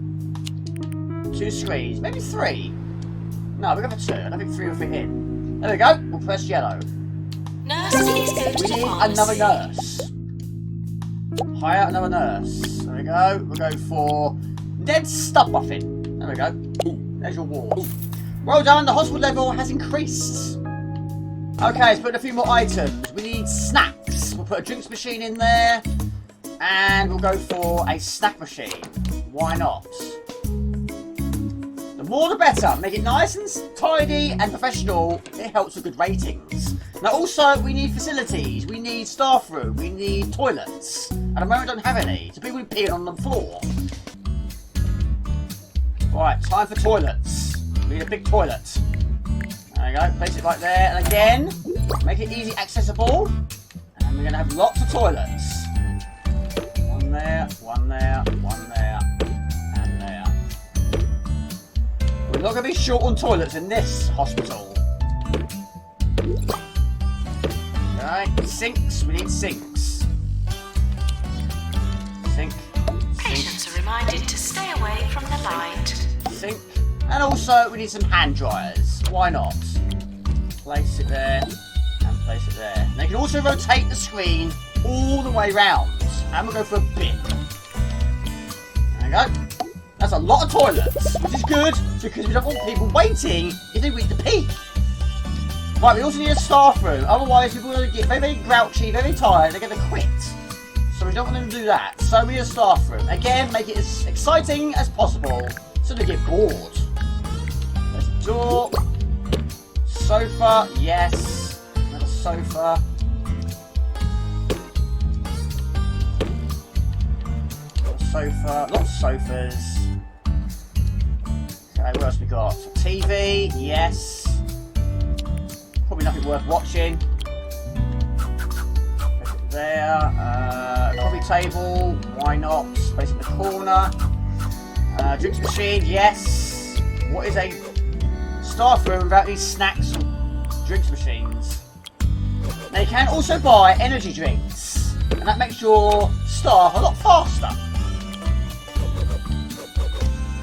2 screens, maybe 3. No, we'll go for 2. I don't think 3 will fit in. There we go, we'll press yellow. Nurse, please go to We the need pharmacy. another nurse. Hire another nurse. There we go. We'll go for Ned Stubmuffin. There we go. There's your wall. Well done. The hospital level has increased. Okay, let's put in a few more items. We need snacks. We'll put a drinks machine in there. And we'll go for a snack machine. Why not? The more the better. Make it nice and tidy and professional. It helps with good ratings. Now also, we need facilities. We need staff room. We need toilets. At the moment, we don't have any. So people will be peeing on the floor. Right, time for toilets. We need a big toilet. There you go. Place it right there. And again, make it easy accessible. And we're going to have lots of toilets. One there, one there, one there, and there. We're not going to be short on toilets in this hospital. Right, sinks. We need sinks. Sink. Patients are reminded to stay away from the light. Sink. And also, we need some hand dryers. Why not? Place it there. And place it there. And they can also rotate the screen all the way round. And we'll go for a bin. There we go. That's a lot of toilets, which is good because we don't want people waiting if they need to pee. Right, we also need a staff room. Otherwise, people are going to get very, very grouchy, very tired. They're going to quit. So we don't want them to do that. So we need a staff room. Again, make it as exciting as possible so they get bored. There's a door. Sofa, yes. Another sofa. Sofa, lots of sofas. Okay, what else we got? TV, yes. Probably nothing worth watching. Place it there. Coffee table, why not? Place it in the corner. Drinks machine, yes. What is a staff room without these snacks and drinks machines? Now you can also buy energy drinks, and that makes your staff a lot faster.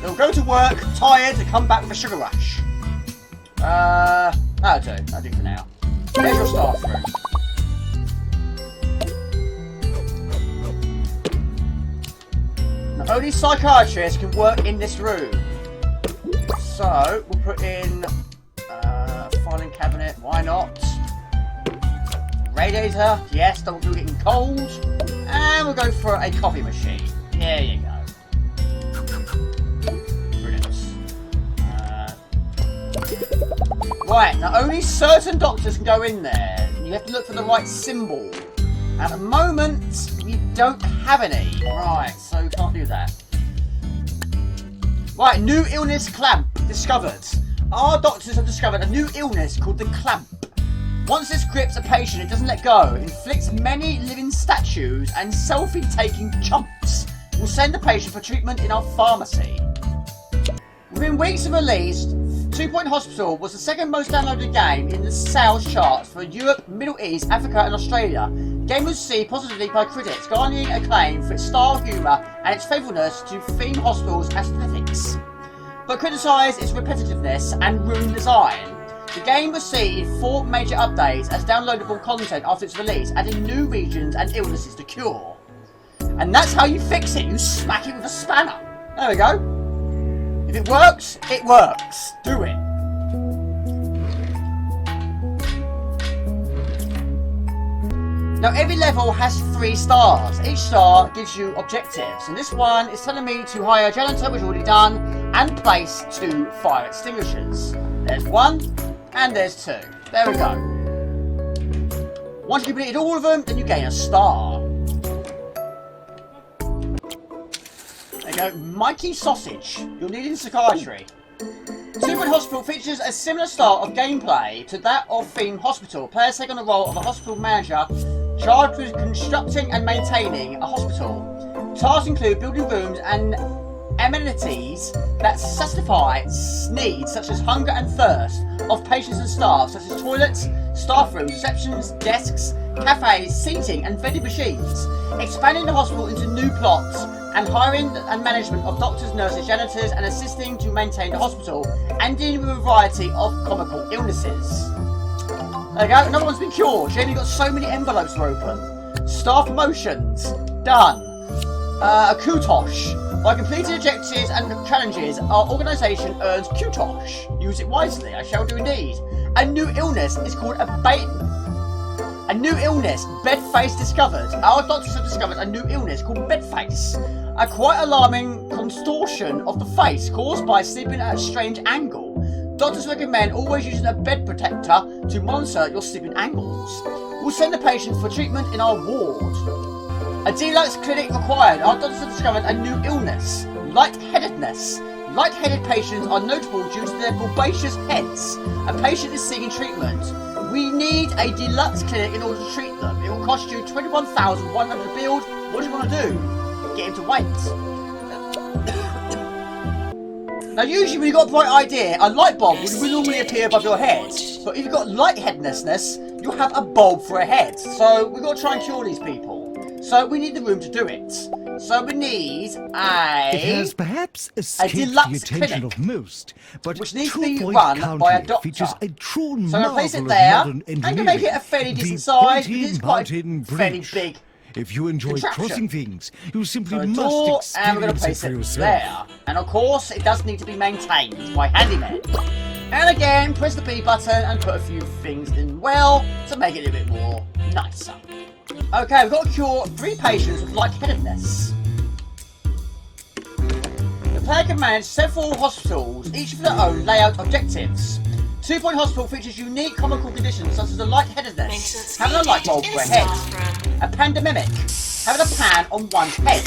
They'll go to work tired and come back with a sugar rush. That'll do for now. There's your staff room. Now, only psychiatrists can work in this room. So, we'll put in a filing cabinet, why not? Radiator, yes, don't do it getting cold. And we'll go for a coffee machine. There you go. Right, now only certain doctors can go in there. You have to look for the right symbol. At the moment, we don't have any. Right, so we can't do that. Right, new illness clamp discovered. Our doctors have discovered a new illness called the clamp. Once this grips a patient, it doesn't let go. It inflicts many living statues and selfie-taking chumps. We'll send the patient for treatment in our pharmacy. Within weeks of release, 2 Point Hospital was the second most downloaded game in the sales charts for Europe, Middle East, Africa and Australia. The game was received positively by critics, garnering acclaim for its style, humour and its faithfulness to theme hospitals' aesthetics, but criticised its repetitiveness and room design. The game received 4 major updates as downloadable content after its release, adding new regions and illnesses to cure. And that's how you fix it, you smack it with a spanner. There we go. If it works, it works. Do it. Now every level has 3 stars. Each star gives you objectives. And this one is telling me to hire a janitor, which is already done, and place 2 fire extinguishers. There's 1, and there's 2. There we go. Once you've completed all of them, then you gain a star. There you go, Mikey Sausage. You'll need it in psychiatry. 2 Point Hospital features a similar style of gameplay to that of Theme Hospital. Players take on the role of a hospital manager charged with constructing and maintaining a hospital. Tasks include building rooms and amenities that satisfy needs such as hunger and thirst of patients and staff, such as toilets, staff rooms, receptions, desks, cafes, seating and vending machines. Expanding the hospital into new plots and hiring and management of doctors, nurses, janitors and assisting to maintain the hospital and dealing with a variety of comical illnesses. There you go, another one's been cured. Jenny got so many envelopes to open. Staff promotions, done. A kutosh. By completing objectives and challenges, our organisation earns kutosh. Use it wisely, I shall do indeed. A new illness is called a new illness, bedface discovered. Our doctors have discovered a new illness called bedface. A quite alarming contortion of the face caused by sleeping at a strange angle. doctors recommend always using a bed protector to monitor your sleeping angles. We'll send the patient for treatment in our ward. A deluxe clinic required. Our doctors have discovered a new illness, lightheadedness. Lightheaded patients are notable due to their bulbous heads. A patient is seeking treatment. We need a deluxe clinic in order to treat them. It will cost you 21,100 to build. What do you want to do? Get him to wait. Now usually when you've got a bright idea, a light bulb will normally appear above your head. But if you've got lightheadedness, you'll have a bulb for a head. So we've got to try and cure these people. So we need the room to do it. So we need It has perhaps escaped the deluxe attention clinic, of most, but which needs to Two be Point run County by a doctor. features a true So I'm marvel going to place it of there, modern and to make it a fairly the decent size, Pointy it is quite a Mountain fairly Bridge. big If you enjoy contraption. crossing things, you simply So a must door, and we're going to experience it place for it yourself. there. And of course, it does need to be maintained by handymen. And again, press the B button and put a few things in well to make it a bit more nicer. Okay, we've got to cure 3 patients with lightheadedness. The player can manage several hospitals, each with their own layout objectives. 2 Point Hospital features unique comical conditions such as the lightheadedness, having a light bulb for a head, a pandemic, having a pan on one's head,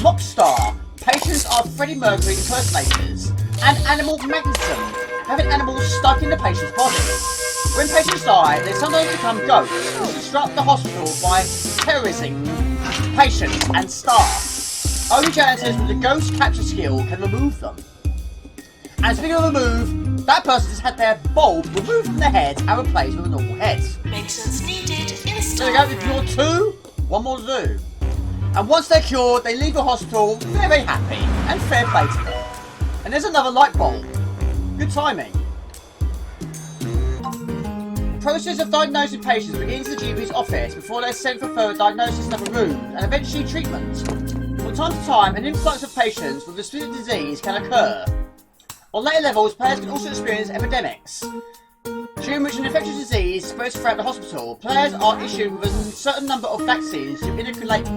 Mobstar, patients are Freddie Mercury impersonators, and animal magnetism, having animals stuck in the patient's body. When patients die, they sometimes become ghosts, which disrupt the hospital by terrorizing patients and staff. Only janitors with the ghost capture skill can remove them. And speaking of remove, that person has had their bulb removed from their head and replaced with a normal head. Maintenance needed in There we go, we've cured 2, 1 more to do. And once they're cured, they leave the hospital very happy, and fair play to them. And there's another light bulb. Good timing. The process of diagnosing patients begins in the GP's office before they're sent for further diagnosis in other rooms and eventually treatment. From time to time, an influx of patients with a specific disease can occur. On later levels, players can also experience epidemics, during which an infectious disease spreads throughout the hospital. Players are issued with a certain number of vaccines to inoculate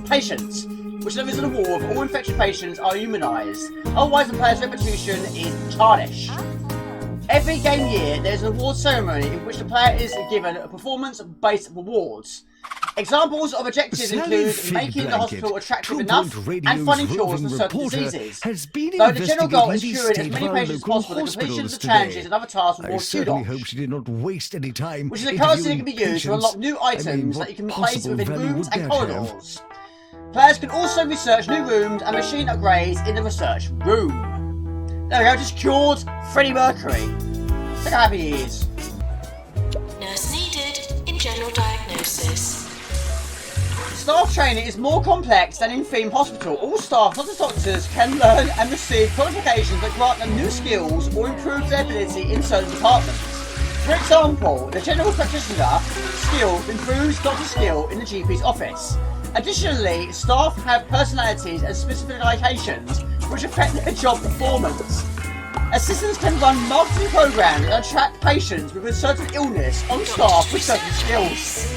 patients, which levels in the war of all infected patients are immunised. Otherwise, the player's reputation is tarnished. Every game year, there is an award ceremony in which the player is given a performance-based rewards. Examples of objectives include making the hospital attractive enough and finding cures for certain diseases. Though the general goal is curing as many patients as possible, the completion of the challenges and other tasks will I more certainly kudos, hope she did not waste any time which is a currency that can be interviewing used to unlock new patients. items what that you can place possible within value rooms would and that have? corridors. Players can also research new rooms and machine upgrades in the research room. There we go, just cured Freddie Mercury. Look how happy he is. Nurse needed in general diagnosis. Staff training is more complex than in Theme Hospital. All staff, not just doctors, can learn and receive qualifications that grant them new skills or improve their ability in certain departments. For example, the general practitioner skill improves doctor skill in the GP's office. Additionally, staff have personalities and specifications which affect their job performance. Assistants can run marketing programs and attract patients with a certain illness on staff with certain skills.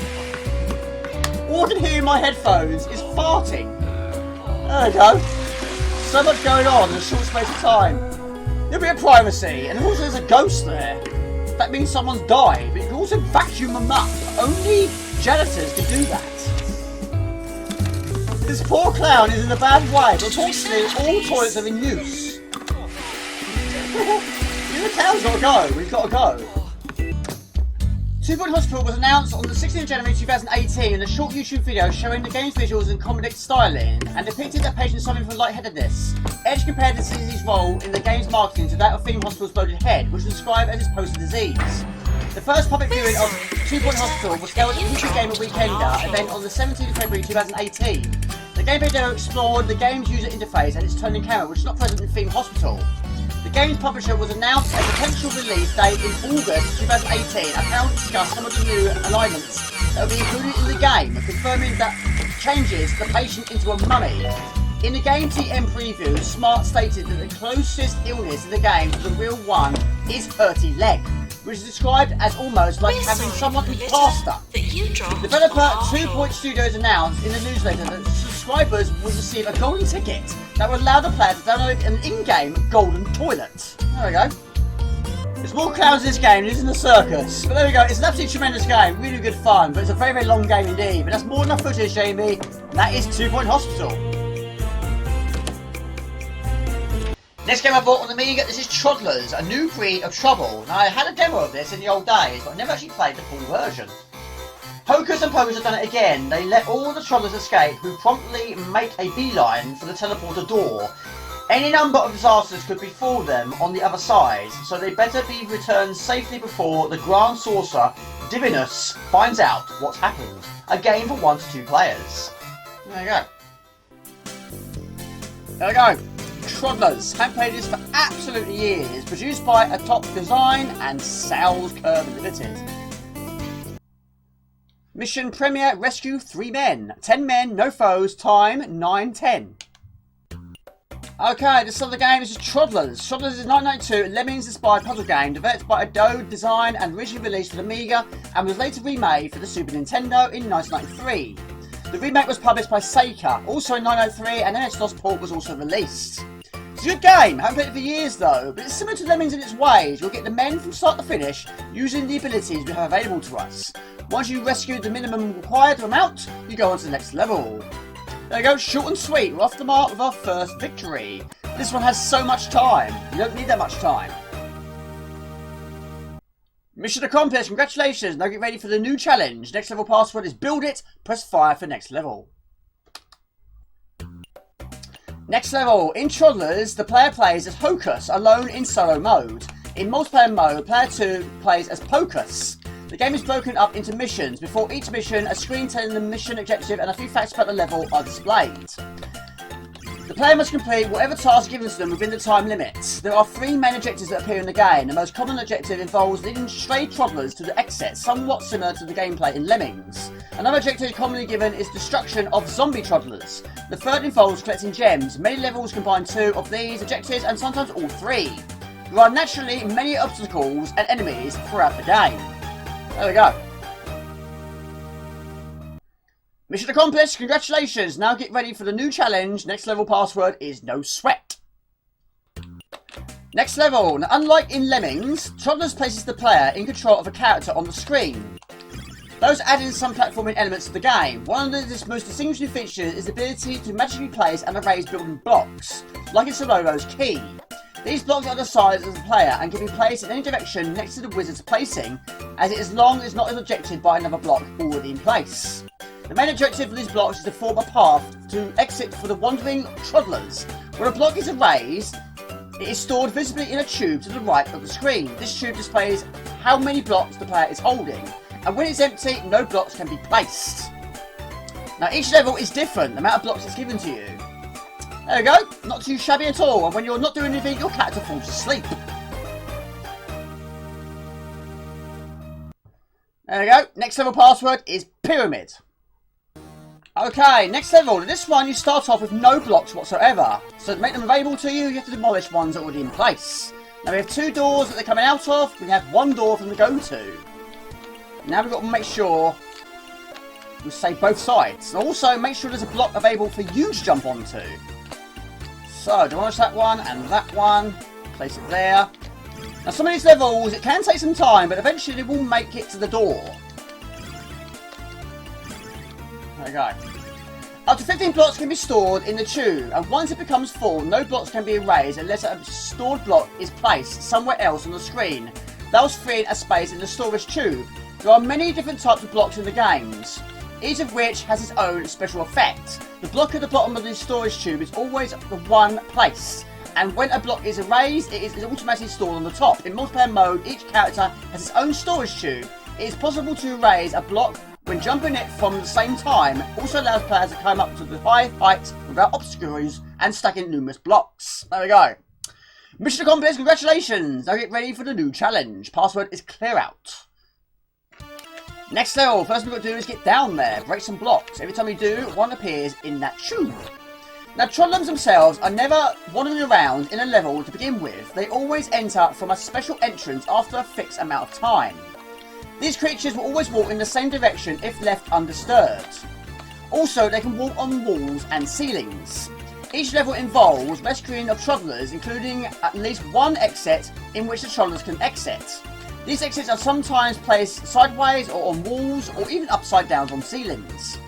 All I can hear in my headphones is farting. There we go. So much going on in a short space of time. There'll be a privacy, and also there's a ghost there. That means someone's died, but you can also vacuum them up. Only janitors can do that. This poor clown is in a bad way, but unfortunately all toilets are in use. The clown's got to go, he's got to go. 2 Point Hospital was announced on the 16th of January 2018 in a short YouTube video showing the game's visuals and comedic styling and depicted a patient suffering from lightheadedness. Edge compared the disease's role in the game's marketing to that of Theme Hospital's bloated head, which was described as its poster disease. The first public viewing of 2 Point Hospital was held at the PC Gamer Weekender event on the 17th of February 2018. The gameplay demo explored the game's user interface and its turning camera, which is not present in Theme Hospital. The game's publisher was announced a potential release date in August 2018 and panel discussed some of the new alignments that will be included in the game, confirming that changes the patient into a mummy. In the game TM preview, Smart stated that the closest illness in the game to the real one is hurty leg, which is described as almost like having someone who's plaster. Developer 2 Point Studios announced in the newsletter that subscribers will receive a golden ticket that will allow the player to download an in-game golden toilet. There we go. There's more clowns in this game than there is in the circus. But there we go, it's an absolutely tremendous game, really good fun, but it's a very, very long game indeed. But that's more than enough footage, Jamie, and that is 2 Point Hospital. Next game I bought on the Amiga, this is Toddlers, a new breed of trouble. Now I had a demo of this in the old days, but I never actually played the full version. Hocus and Pocus have done it again. They let all the Toddlers escape, who promptly make a beeline for the teleporter door. Any number of disasters could befall them on the other side, so they better be returned safely before the Grand Sorcerer, Divinus, finds out what's happened. A game for 1 to 2 players. There you go. There we go. Toddlers. Haven't played this for absolutely years. Produced by Atop Design and Sales Curve Limited. Mission Premier, rescue 3 men. 10 men, no foes, time 9:10. Okay, this is the game. This is Toddlers. Toddlers is 1992, Lemmings-inspired puzzle game developed by Adobe Design and originally released for the Amiga and was later remade for the Super Nintendo in 1993. The remake was published by Seika, also in 1903, and MS-DOS port was also released. It's a good game. I haven't played it for years though, but it's similar to Lemmings in its ways. You'll get the men from start to finish using the abilities we have available to us. Once you rescue the minimum required amount, you go on to the next level. There you go, short and sweet. We're off the mark with our first victory. This one has so much time. You don't need that much time. Mission accomplished. Congratulations. Now get ready for the new challenge. Next level password is build it. Press fire for next level. Next level. In Toddlers, the player plays as Hocus, alone in solo mode. In multiplayer mode, player 2 plays as Pocus. The game is broken up into missions. Before each mission, a screen telling the mission objective and a few facts about the level are displayed. The player must complete whatever task given to them within the time limit. There are 3 main objectives that appear in the game. The most common objective involves leading stray toddlers to the exit, somewhat similar to the gameplay in Lemmings. Another objective commonly given is destruction of zombie toddlers. The third involves collecting gems. Many levels combine 2 of these objectives and sometimes all 3. There are naturally many obstacles and enemies throughout the game. There we go. Mission accomplished. Congratulations. Now get ready for the new challenge. Next level password is no sweat. Next level. Now, unlike in Lemmings, Toddlers places the player in control of a character on the screen. Those add in some platforming elements to the game. One of the most distinguishing features is the ability to magically place and erase building blocks, like in Sololo's Key. These blocks are the size of the player and can be placed in any direction next to the wizard's placing, as it is long as not objected by another block already in place. The main objective of these blocks is to form a path to exit for the wandering toddlers. When a block is erased, it is stored visibly in a tube to the right of the screen. This tube displays how many blocks the player is holding, and when it's empty, no blocks can be placed. Now each level is different, the amount of blocks that's given to you. There we go, not too shabby at all, and when you're not doing anything, your character falls asleep. There we go, next level password is Pyramid. Okay, next level. This one you start off with no blocks whatsoever. So to make them available to you, you have to demolish ones already in place. Now we have 2 doors that they're coming out of, we have 1 door from the go-to. Now we've got to make sure we save both sides. And also make sure there's a block available for you to jump onto. So, demolish that one and that one. Place it there. Now some of these levels, it can take some time, but eventually they will make it to the door. There we go. Up to 15 blocks can be stored in the tube, and once it becomes full, no blocks can be erased unless a stored block is placed somewhere else on the screen, thus freeing a space in the storage tube. There are many different types of blocks in the games, each of which has its own special effect. The block at the bottom of the storage tube is always the one place, and when a block is erased, it is automatically stored on the top. In multiplayer mode, each character has its own storage tube. It is possible to erase a block when jumping it from the same time. It also allows players to climb up to the high height without obstacles and stacking numerous blocks. There we go. Mission accomplished, congratulations! Now get ready for the new challenge. Password is clear out. Next level, first thing we've got to do is get down there, break some blocks. Every time you do, one appears in that tube. Now Toddlers themselves are never wandering around in a level to begin with. They always enter from a special entrance after a fixed amount of time. These creatures will always walk in the same direction if left undisturbed. Also, they can walk on walls and ceilings. Each level involves rescuing of toddlers, including at least one exit in which the toddlers can exit. These exits are sometimes placed sideways or on walls or even upside down on ceilings.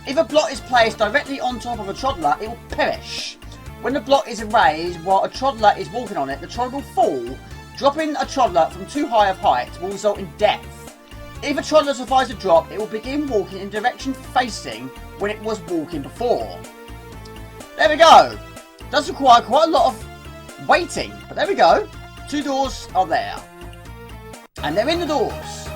If a block is placed directly on top of a toddler, it will perish. When the block is raised while a toddler is walking on it, the toddler will fall. Dropping a toddler from too high of height will result in death. If a toddler survives the drop, it will begin walking in the direction facing when it was walking before. There we go. Does require quite a lot of waiting, but there we go. 2 doors are there. And they're in the doors.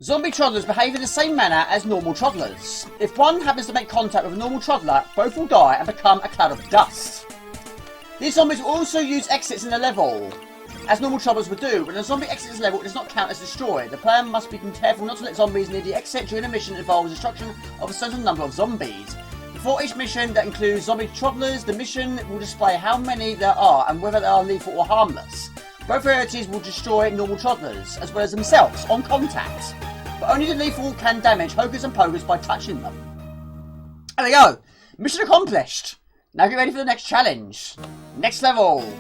Zombie toddlers behave in the same manner as normal toddlers. If one happens to make contact with a normal toddler, both will die and become a cloud of dust. These zombies will also use exits in the level, as normal toddlers would do. When a zombie exits the level, it does not count as destroyed. The player must be careful not to let zombies near the exit during a mission that involves destruction of a certain number of zombies. Before each mission that includes zombie toddlers, the mission will display how many there are and whether they are lethal or harmless. Both rarities will destroy normal toddlers, as well as themselves, on contact. But only the lethal can damage hocus and pocus by touching them. There we go. Mission accomplished. Now get ready for the next challenge. Next level.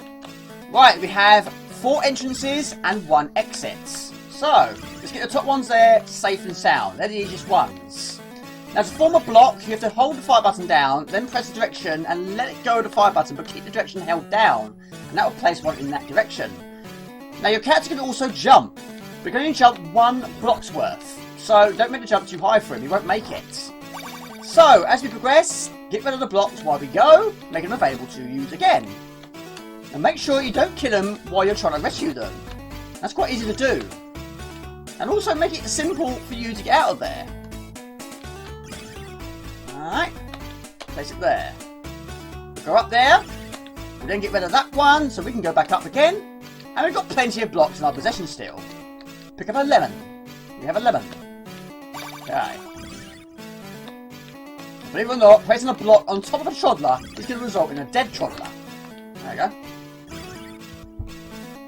Right, we have 4 entrances and 1 exit. So, let's get the top ones there safe and sound. They're the easiest ones. Now to form a block, you have to hold the fire button down, then press the direction and let it go of the fire button, but keep the direction held down. And that will place one in that direction. Now your character can also jump. We can only jump 1 block's worth. So don't make the jump too high for him, he won't make it. So, as we progress, get rid of the blocks while we go, make them available to use again. And make sure you don't kill them while you're trying to rescue them. That's quite easy to do. And also make it simple for you to get out of there. Alright, place it there. Go up there, and then get rid of that one so we can go back up again. And we've got plenty of blocks in our possession still. Pick up a lemon. We have a lemon. Okay. Believe it or not, placing a block on top of a toddler is going to result in a dead toddler. There we go.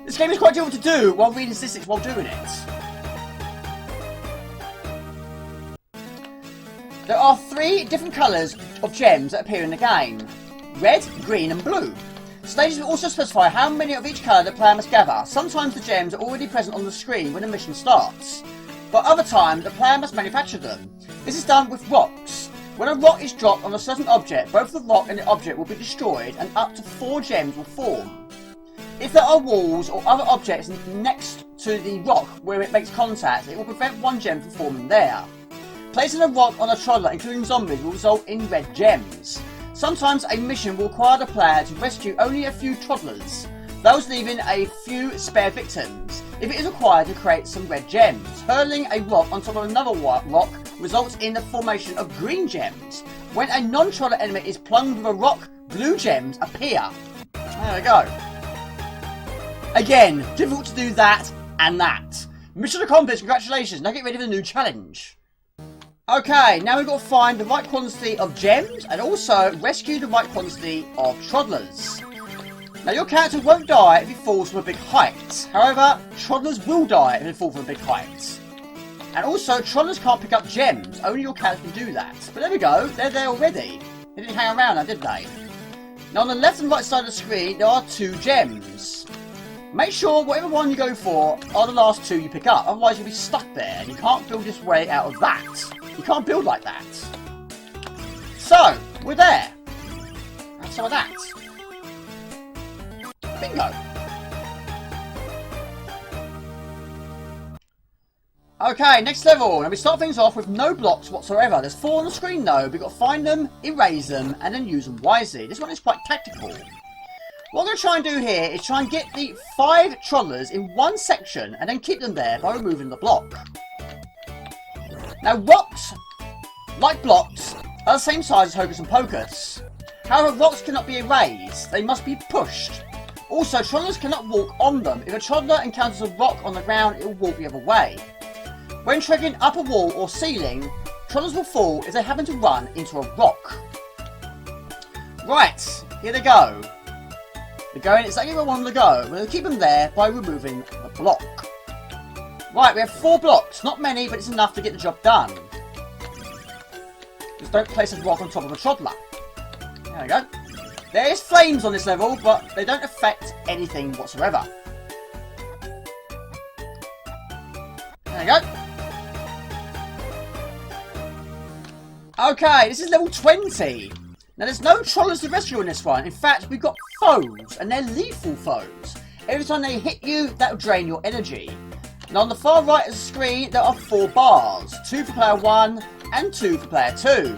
This game is quite difficult to do while reading statistics while doing it. There are 3 different colours of gems that appear in the game. Red, green and blue. Stages will also specify how many of each colour the player must gather. Sometimes the gems are already present on the screen when the mission starts, but other times the player must manufacture them. This is done with rocks. When a rock is dropped on a certain object, both the rock and the object will be destroyed and up to 4 gems will form. If there are walls or other objects next to the rock where it makes contact, it will prevent 1 gem from forming there. Placing a rock on a toddler, including zombies, will result in red gems. Sometimes a mission will require the player to rescue only a few toddlers, those leaving a few spare victims. If it is required to create some red gems, hurling a rock on top of another rock results in the formation of green gems. When a non-toddler enemy is plunged with a rock, blue gems appear. There we go. Again, difficult to do that and that. Mission accomplished, congratulations. Now get ready for the new challenge. Okay, now we've got to find the right quantity of gems and also rescue the right quantity of toddlers. Now your character won't die if he falls from a big height. However, toddlers will die if they fall from a big height. And also, toddlers can't pick up gems. Only your character can do that. But there we go, they're there already. They didn't hang around now, did they? Now on the left and right side of the screen, there are 2 gems. Make sure whatever one you go for are the last 2 you pick up. Otherwise you'll be stuck there and you can't build this way out of that. You can't build like that. So, we're there. That's some of that. Bingo. Okay, next level. Now we start things off with no blocks whatsoever. There's 4 on the screen though. We've got to find them, erase them, and then use them wisely. This one is quite tactical. What I'm going to try and do here is try and get the 5 toddlers in one section and then keep them there by removing the block. Now rocks, like blocks, are the same size as hocus and pocus. However, rocks cannot be erased, they must be pushed. Also, toddlers cannot walk on them. If a toddler encounters a rock on the ground, it will walk the other way. When trekking up a wall or ceiling, toddlers will fall if they happen to run into a rock. Right, here they go. They're going exactly where I want them to go. We're going to keep them there by removing the block. Right, we have 4 blocks. Not many, but it's enough to get the job done. Just don't place a rock on top of a toddler. There we go. There is flames on this level, but they don't affect anything whatsoever. There we go. Okay, this is level 20. Now, there's no trollers to rescue in this one. In fact, we've got foes, and they're lethal foes. Every time they hit you, that'll drain your energy. Now, on the far right of the screen, there are 4 bars. 2 for player 1 and 2 for player 2.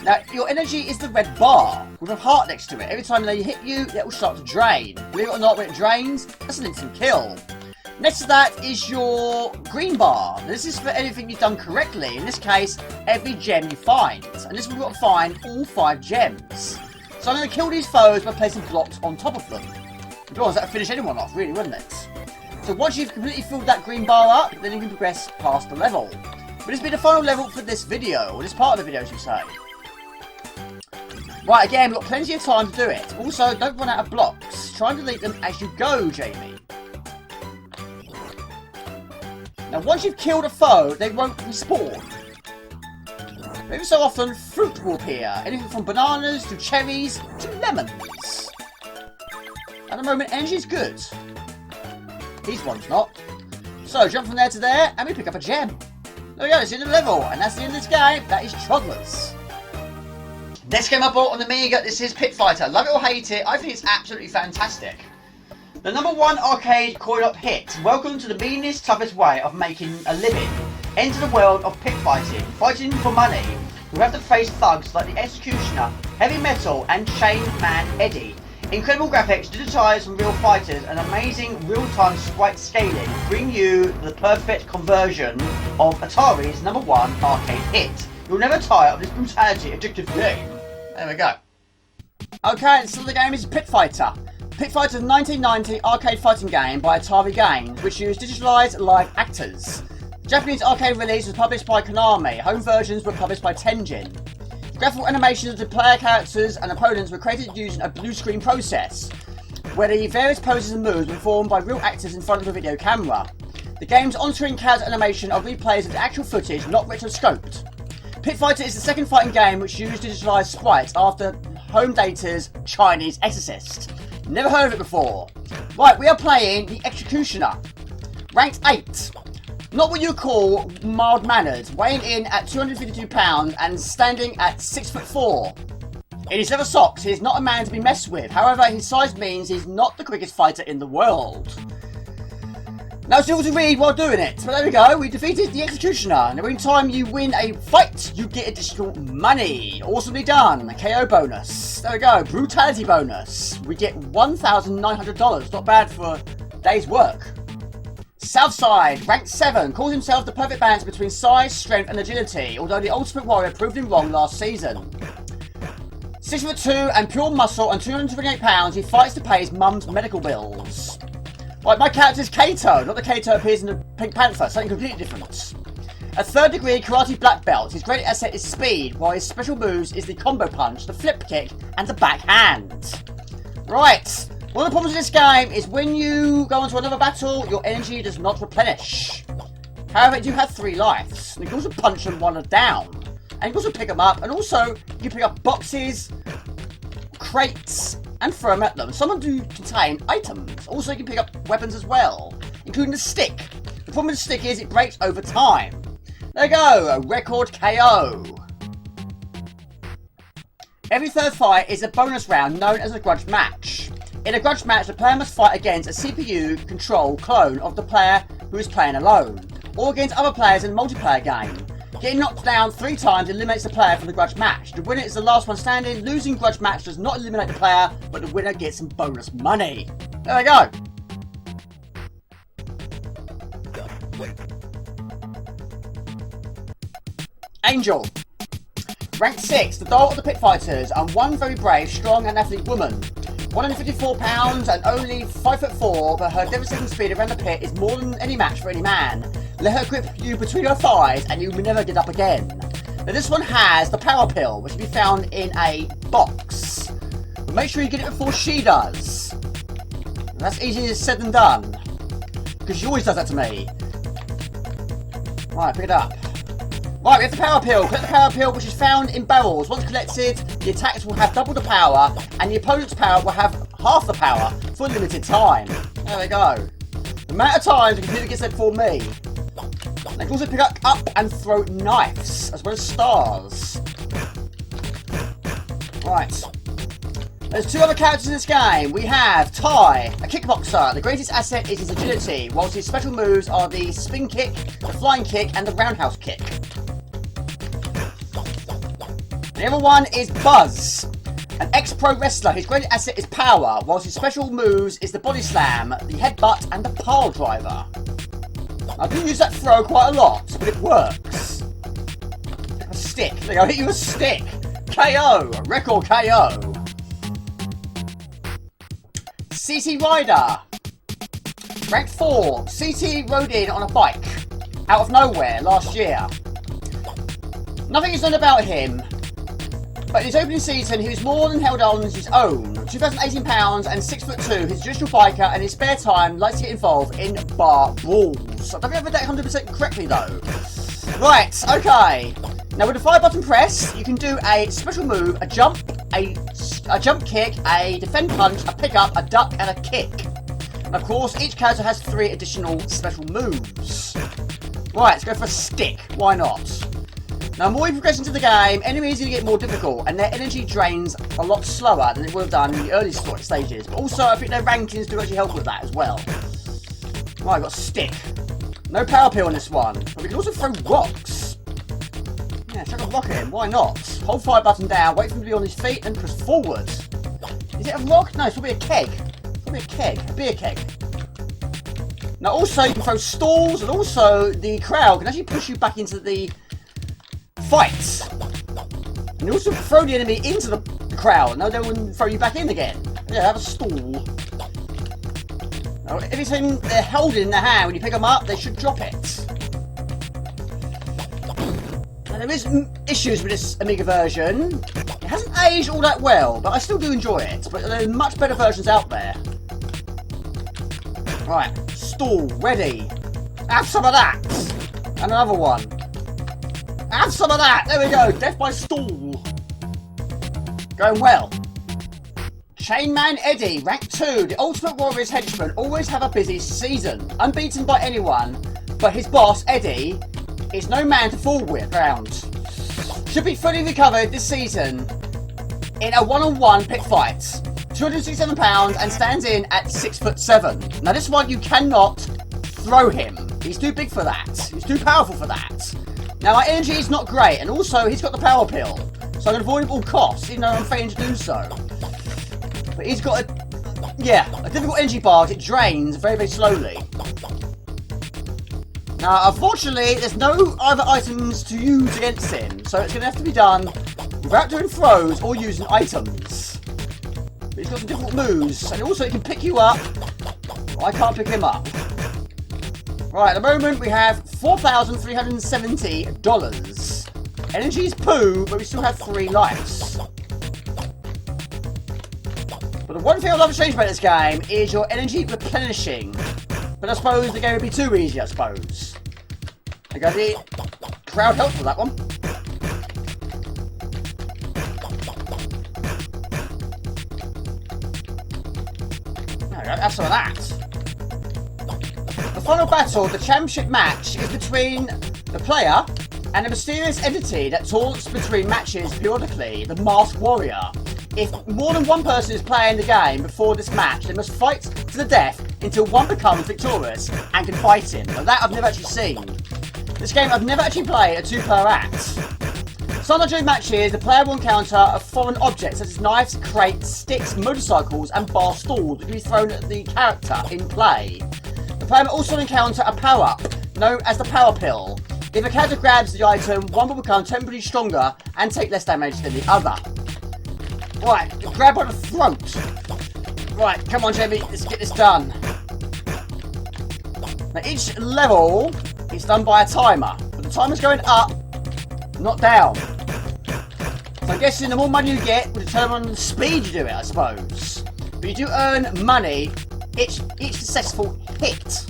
Now, your energy is the red bar with a heart next to it. Every time they hit you, it will start to drain. Believe it or not, when it drains, that's an instant kill. Next to that is your green bar. Now, this is for anything you've done correctly. In this case, every gem you find. And this will got to find all 5 gems. So I'm going to kill these foes by placing blocks on top of them. To be honest, that would finish anyone off, really, wouldn't it? So once you've completely filled that green bar up, then you can progress past the level. But this will be the final level for this video, or this part of the video, I should say. Right, again, we've got plenty of time to do it. Also, don't run out of blocks. Try and delete them as you go, Jamie. Now, once you've killed a foe, they won't respawn. Every so often, fruit will appear. Anything from bananas to cherries to lemons. At the moment, energy is good. These ones not. So, jump from there to there, and we pick up a gem. There we go, it's the end of the level, and that's the end of this game. That is Toddlers. Next game I bought on the Amiga, this is Pit Fighter. Love it or hate it, I think it's absolutely fantastic. The #1 arcade coin-op hit. Welcome to the meanest, toughest way of making a living. Enter the world of pit fighting. Fighting for money. You have to face thugs like the Executioner, Heavy Metal, and Chain Man Eddie. Incredible graphics, digitized from real fighters, and amazing real-time sprite scaling bring you the perfect conversion of Atari's #1 arcade hit. You'll never tire of this brutality addictive game. There we go. Okay, so the game is Pit Fighter. Pit Fighter is a 1990 arcade fighting game by Atari Games, which used digitalized live actors. The Japanese arcade release was published by Konami. Home versions were published by Tenjin. Graphical animations of the player characters and opponents were created using a blue screen process, where the various poses and moves were performed by real actors in front of a video camera. The game's on-screen character animation are replays of the actual footage, not rotoscoped. Pit Fighter is the second fighting game which used digitalized sprites after Home Data's Chinese Exorcist. Never heard of it before. Right, we are playing the Executioner. Ranked 8. Not what you call mild-mannered, weighing in at 252 pounds and standing at 6'4". In his leather socks, he is not a man to be messed with. However, his size means he's not the quickest fighter in the world. Now it's difficult to read while doing it, but there we go, we defeated the Executioner. And every time you win a fight, you get additional money. Awesomely done. A KO bonus. There we go, brutality bonus. We get $1,900, not bad for a day's work. Southside, ranked 7, calls himself the perfect balance between size, strength and agility, although the Ultimate Warrior proved him wrong last season. 6'2" and pure muscle and 228 pounds, he fights to pay his mum's medical bills. Right, my character is Kato, not the Kato appears in the Pink Panther, something completely different. A 3rd degree karate black belt, his great asset is speed, while his special moves is the combo punch, the flip kick and the backhand. Right, one of the problems with this game is when you go into another battle, your energy does not replenish. However, you have 3 lives, and you can also punch them while they're down. And you can also pick them up, and also you pick up boxes, crates, and throw them at them. Some of them do contain items. Also, you can pick up weapons as well, including the stick. The problem with the stick is it breaks over time. There you go, a record KO. Every 3rd fight is a bonus round known as a grudge match. In a grudge match, the player must fight against a CPU-controlled clone of the player who is playing alone, or against other players in a multiplayer game. Getting knocked down 3 times eliminates the player from the grudge match. The winner is the last one standing. Losing grudge match does not eliminate the player, but the winner gets some bonus money. There we go. Angel. Ranked 6, the doll of the Pit Fighters, and one very brave, strong and athlete woman. 154 pounds and only 5'4", but her devastating speed around the pit is more than any match for any man. Let her grip you between her thighs and you will never get up again. Now this one has the power pill, which can be found in a box. But make sure you get it before she does. And that's easier said than done, because she always does that to me. Right, pick it up. Right, we have the power pill. Collect the power pill, which is found in barrels. Once collected, the attacks will have double the power, and the opponent's power will have half the power for a limited time. There we go. The amount of times the computer gets that for me. They can also pick up and throw knives, as well as stars. Right. There's two other characters in this game. We have Ty, a kickboxer. The greatest asset is his agility, whilst his special moves are the spin kick, the flying kick, and the roundhouse kick. The other one is Buzz, an ex-pro wrestler. His greatest asset is power, whilst his special moves is the body slam, the headbutt, and the pile driver. I do use that throw quite a lot, but it works. A stick. There you go, hit you with a stick. KO. Record KO. CT Rider. Rank 4. CT rode in on a bike. Out of nowhere last year. Nothing is known about him. But in his opening season, he was more than held on as his own. 2,018 pounds and 6'2", he's a traditional biker, and in his spare time likes to get involved in bar brawls. I don't think I read that 100% correctly though. Right, okay. Now with the fire button press, you can do a special move, a jump kick, a defend punch, a pick up, a duck, and a kick. And of course, each character has 3 additional special moves. Right, let's go for a stick. Why not? Now, the more you progress into the game, enemies are going to get more difficult, and their energy drains a lot slower than it would have done in the early stages. But also, I think their rankings do actually help with that as well. Right, I've got a stick. No power pill on this one, but we can also throw rocks. Yeah, chuck a rock at him, why not? Hold fire button down, wait for him to be on his feet, and push forward. Is it a rock? No, it's probably a keg. Probably a keg, a beer keg. Now, also, you can throw stalls, and also the crowd can actually push you back into the fight. And you also throw the enemy into the crowd. No, they wouldn't throw you back in again. Yeah, have a stall. Now, everything they're holding in their hand, when you pick them up, they should drop it. Now, there is issues with this Amiga version. It hasn't aged all that well, but I still do enjoy it. But there are much better versions out there. Right, stall, ready. Have some of that. And another one. Have some of that! There we go! Death by stall! Going well. Chainman Eddie, rank 2. The Ultimate Warrior's henchmen always have a busy season. Unbeaten by anyone, but his boss, Eddie, is no man to fool with around. Should be fully recovered this season in a one-on-one pit fight. £267 and stands in at 6'7". Now this one you cannot throw him. He's too big for that. He's too powerful for that. Now, my energy is not great, and also he's got the power pill, so I'm going to avoid him at all costs, even though I'm failing to do so. But he's got a difficult energy bar. It drains very, very slowly. Now, unfortunately, there's no other items to use against him, so it's going to have to be done without doing throws or using items. But he's got some difficult moves, and also he can pick you up. I can't pick him up. Right, at the moment we have $4,370. Energy's poo, but we still have 3 lives. But the one thing I love to change about this game is your energy replenishing. But I suppose the game would be too easy, I suppose. I got the crowd help for that one. There we go, have some of that. The final battle, the championship match, is between the player and a mysterious entity that taunts between matches periodically, the Masked Warrior. If more than one person is playing the game before this match, they must fight to the death until one becomes victorious and can fight him. Now that I've never actually seen. This game I've never actually played a 2-player act. Sometimes during matches, the player will encounter a foreign object such as knives, crates, sticks, motorcycles and bar stools that can be thrown at the character in play. The player will also encounter a power-up, known as the power pill. If a character grabs the item, one will become temporarily stronger and take less damage than the other. Right, grab on the throat. Right, come on Jamie, let's get this done. Now each level is done by a timer, but the timer's going up, not down. So I'm guessing the more money you get will determine the speed you do it, I suppose. But you do earn money each successful hit.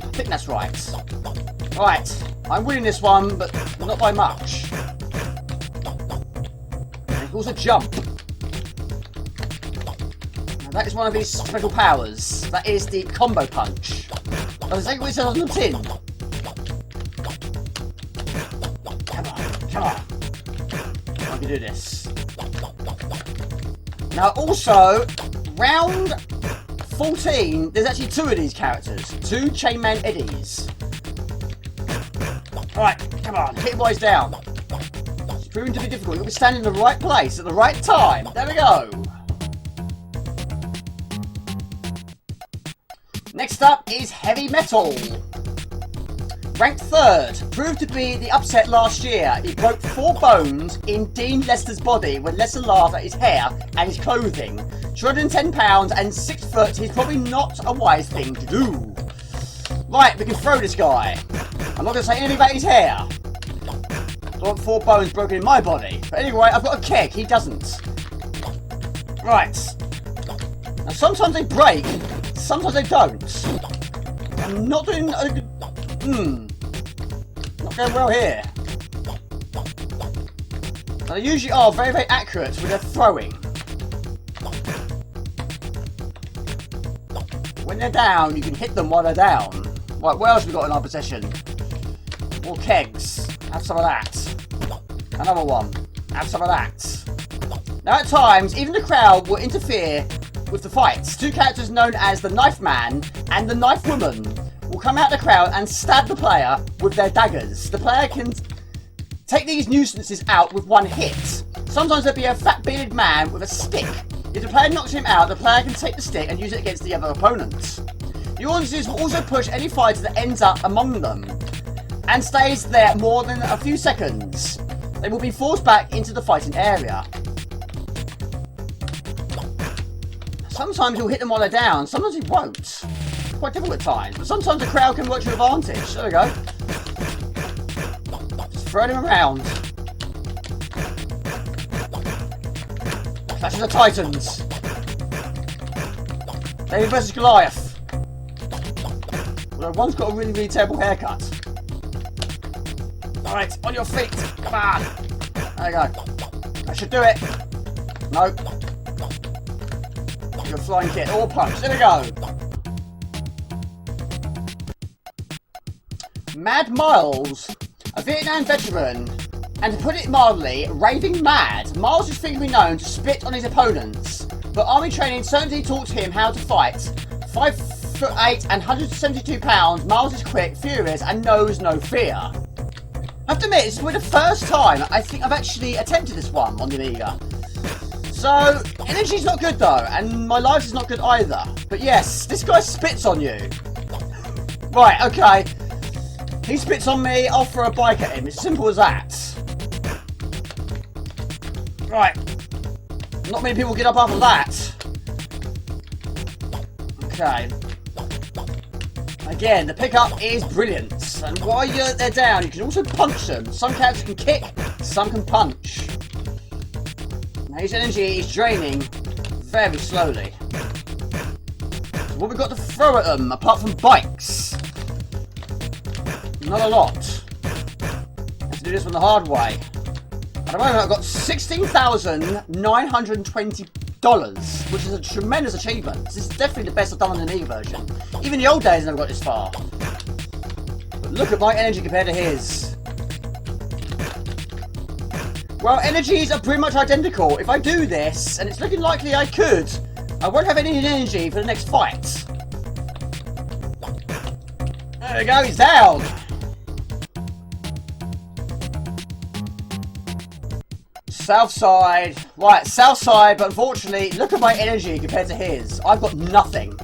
I think that's right. Right, I'm winning this one, but not by much. And he also jump. Now that is one of his special powers. That is the combo punch. That's exactly what it says on the tin. Come on, come on. I can do this. Now also, round 14, there's actually 2 of these characters. 2 Chainman Eddies. Alright, come on, hit boys down. It's proving to be difficult. You'll be standing in the right place at the right time. There we go. Next up is Heavy Metal. Ranked 3rd, proved to be the upset last year. He broke 4 bones in Dean Lester's body when Lester laughed at his hair and his clothing. 210 pounds and 6 foot, he's probably not a wise thing to do. Right, we can throw this guy. I'm not going to say anything about his hair. I want 4 bones broken in my body. But anyway, I've got a keg, he doesn't. Right. Now sometimes they break, sometimes they don't. I'm not doing a good... Not going well here. Now, they usually are very, very accurate with their throwing. When they're down, you can hit them while they're down. Right, what else have we got in our possession? More kegs. Have some of that. Another one. Have some of that. Now, at times, even the crowd will interfere with the fights. 2 characters known as the Knife Man and the Knife Woman will come out of the crowd and stab the player with their daggers. The player can take these nuisances out with 1 hit. Sometimes there'll be a fat bearded man with a stick. If the player knocks him out, the player can take the stick and use it against the other opponent. The audiences will also push any fighter that ends up among them and stays there more than a few seconds. They will be forced back into the fighting area. Sometimes he'll hit them while they're down, sometimes he won't. It's quite difficult at times, but sometimes the crowd can work to advantage. There we go. Just throw him around. Clash of the Titans. David versus Goliath. Although one's got a really, really terrible haircut. Alright, on your feet. Come on. There you go. That should do it. Nope. Your flying kit or punch. There we go. Mad Miles, a Vietnam veteran, and to put it mildly, raving mad. Miles is frequently known to spit on his opponents, but army training certainly taught him how to fight. 5'8" and 172 pounds, Miles is quick, furious, and knows no fear. I have to admit, this is the first time I think I've actually attempted this one on the Amiga. So, energy's not good though, and my life is not good either. But yes, this guy spits on you. Right, okay. He spits on me, I'll throw a bike at him. It's simple as that. Right. Not many people get up after that. Okay. Again, the pickup is brilliant. And while they're down, you can also punch them. Some characters can kick, some can punch. Now his energy is draining very slowly. So what we've got to throw at them, apart from bikes? Not a lot. Have to do this one the hard way. At the moment I've got $16,920, which is a tremendous achievement. This is definitely the best I've done on the Amiga version. Even the old days I never got this far. But look at my energy compared to his. Well, energies are pretty much identical. If I do this, and it's looking likely I could, I won't have any energy for the next fight. There we go, he's down. South side. Right, south side, but unfortunately, look at my energy compared to his. I've got nothing.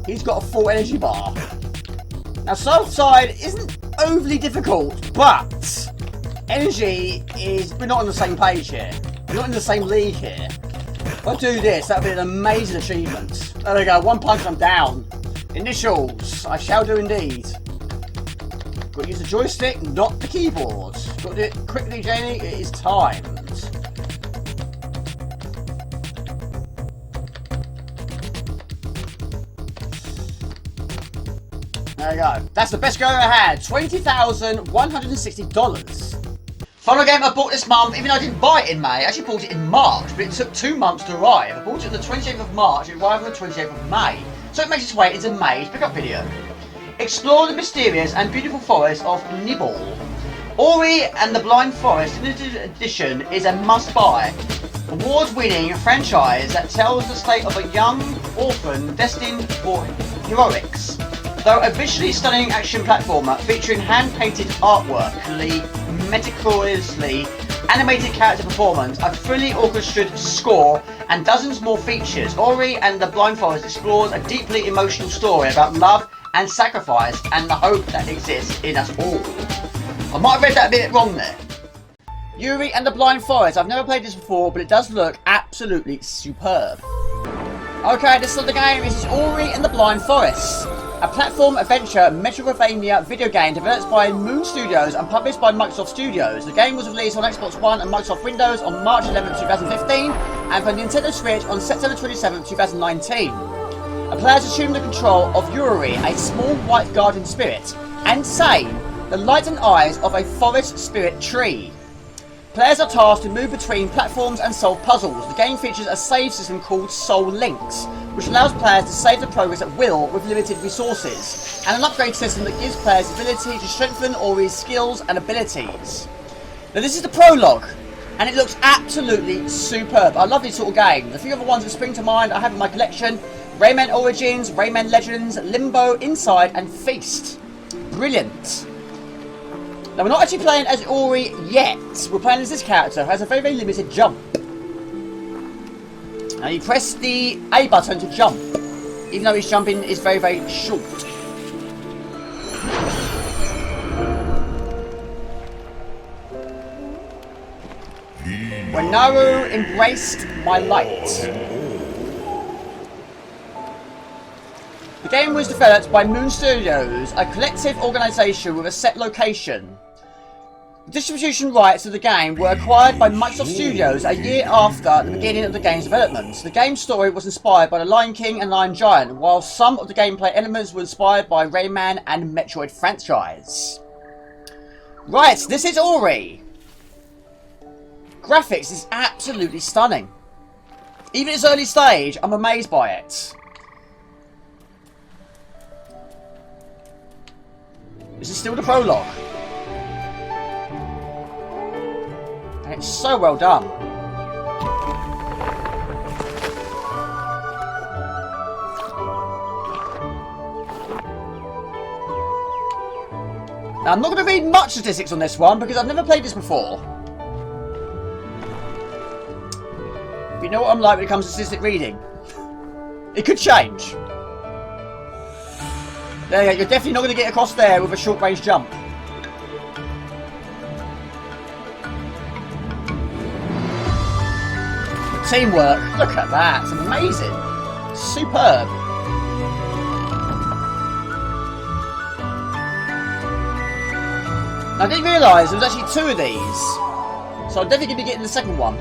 He's got a full energy bar. Now, south side isn't overly difficult, but energy is... We're not on the same page here. We're not in the same league here. If I do this, that would be an amazing achievement. There we go, 1 punch, I'm down. Initials, I shall do indeed. Got to use the joystick, not the keyboard. Got to do it quickly, Janie, it is timed. There you go. That's the best go I ever had. $20,160. Final game I bought this month, even though I didn't buy it in May, I actually bought it in March, but it took 2 months to arrive. I bought it on the 28th of March, it arrived on the 28th of May. So it makes its way into May's pickup video. Explore the mysterious and beautiful forest of Nibble. Ori and the Blind Forest Limited Edition is a must-buy, award-winning franchise that tells the state of a young orphan destined for heroics. Though a visually stunning action platformer featuring hand-painted artwork, meticulously animated character performance, a fully orchestrated score, and dozens more features, Ori and the Blind Forest explores a deeply emotional story about love and sacrifice and the hope that exists in us all. I might have read that a bit wrong there. Ori and the Blind Forest. I've never played this before, but it does look absolutely superb. Okay, this is the game. This is Ori and the Blind Forest. A platform adventure Metroidvania video game developed by Moon Studios and published by Microsoft Studios. The game was released on Xbox One and Microsoft Windows on March 11, 2015 and for Nintendo Switch on September 27, 2019. A player's assumed the control of Yuri, a small white guardian spirit, and Sane, the light and eyes of a forest spirit tree. Players are tasked to move between platforms and solve puzzles. The game features a save system called Soul Links, which allows players to save the progress at will with limited resources, and an upgrade system that gives players the ability to strengthen Ori's skills and abilities. Now this is the prologue, and it looks absolutely superb. I love these sort of games. A few other ones that spring to mind I have in my collection: Rayman Origins, Rayman Legends, Limbo, Inside, and Feast. Brilliant. Now we're not actually playing as Ori yet. We're playing as this character who has a very, very limited jump. Now you press the A button to jump, even though his jumping is very, very short. When Naru embraced my light. The game was developed by Moon Studios, a collective organisation with a set location. The distribution rights of the game were acquired by Microsoft Studios a year after the beginning of the game's development. The game's story was inspired by The Lion King and Lion Giant, while some of the gameplay elements were inspired by Rayman and Metroid franchise. Right, this is Ori. Graphics is absolutely stunning. Even at its early stage, I'm amazed by it. This is still the prologue. And it's so well done. Now, I'm not going to read much statistics on this one because I've never played this before. But you know what I'm like when it comes to statistic reading. It could change. There you go, you're definitely not going to get across there with a short range jump. The teamwork, look at that, it's amazing. Superb. I didn't realise there was actually 2 of these, so I'm definitely going to be getting the second one.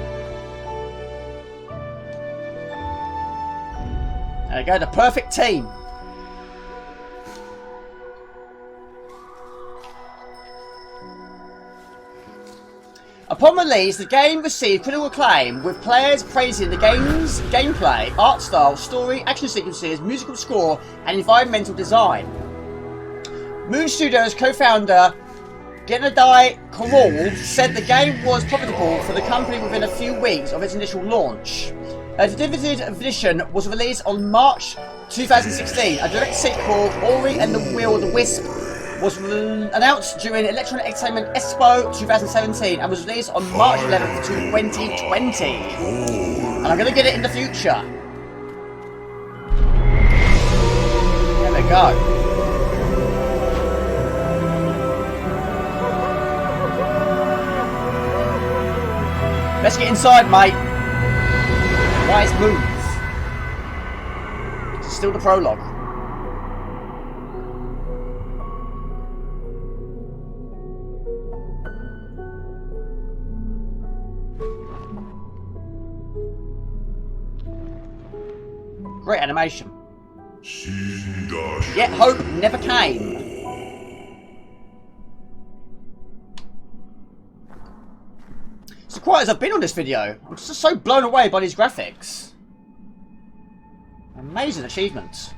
There you go, the perfect team. Upon release, the game received critical acclaim, with players praising the game's gameplay, art style, story, action sequences, musical score, and environmental design. Moon Studios co-founder Gennady Korol said the game was profitable for the company within a few weeks of its initial launch. A definitive edition was released on March 2016. A direct sequel, Ori and the Will of the Wisp, was announced during Electronic Entertainment Expo 2017 and was released on March 11th, 2020. And I'm going to get it in the future. There we go. Let's get inside, mate. Wise move. It's still the prologue. Great animation. Yet hope never came. So quiet as I've been on this video, I'm just so blown away by these graphics. Amazing achievement.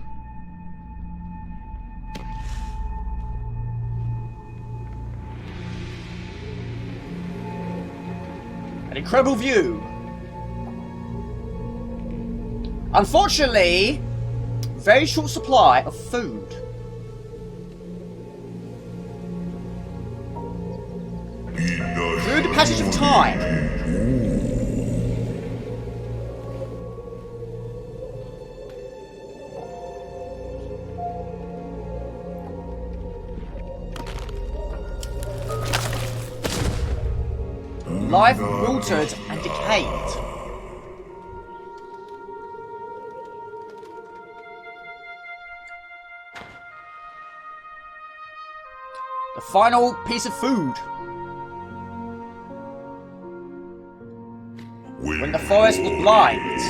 An incredible view. Unfortunately, very short supply of food. Through the passage of time, life wilted and decayed. The final piece of food. When the forest was blind.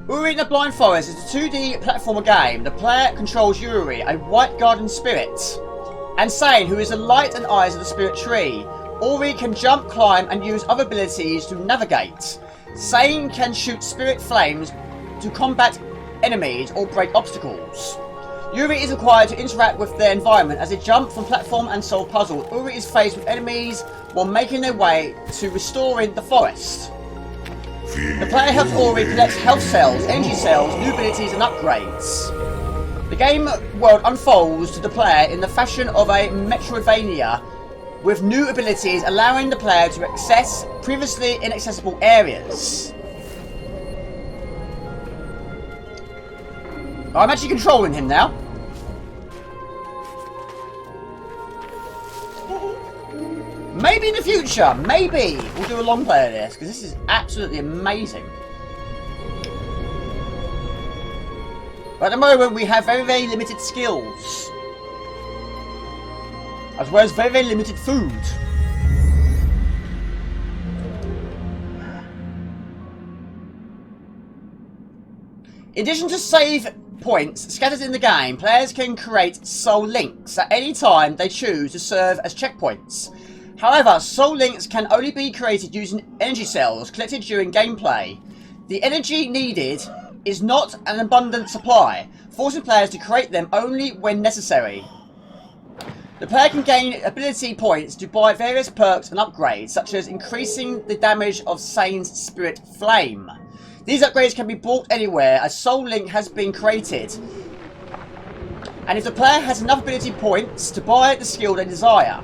Uri in the Blind Forest is a 2D platformer game. The player controls Uri, a white garden spirit, and Sane, who is the light and eyes of the spirit tree. Uri can jump, climb, and use other abilities to navigate. Sane can shoot spirit flames to combat enemies or break obstacles. Uri is required to interact with their environment as they jump from platform and solve puzzles. Uri is faced with enemies while making their way to restoring the forest. The player helps Uri collect health cells, energy cells, new abilities and upgrades. The game world unfolds to the player in the fashion of a Metroidvania, with new abilities allowing the player to access previously inaccessible areas. I'm actually controlling him now. Maybe in the future, maybe we'll do a long play of this, because this is absolutely amazing. But at the moment we have very, very limited skills. As well as very, very limited food. In addition to save points scattered in the game, players can create soul links at any time they choose to serve as checkpoints. However, soul links can only be created using energy cells collected during gameplay. The energy needed is not an abundant supply, forcing players to create them only when necessary. The player can gain ability points to buy various perks and upgrades, such as increasing the damage of Sane's spirit flame. These upgrades can be bought anywhere a soul link has been created, and if the player has enough ability points to buy the skill they desire.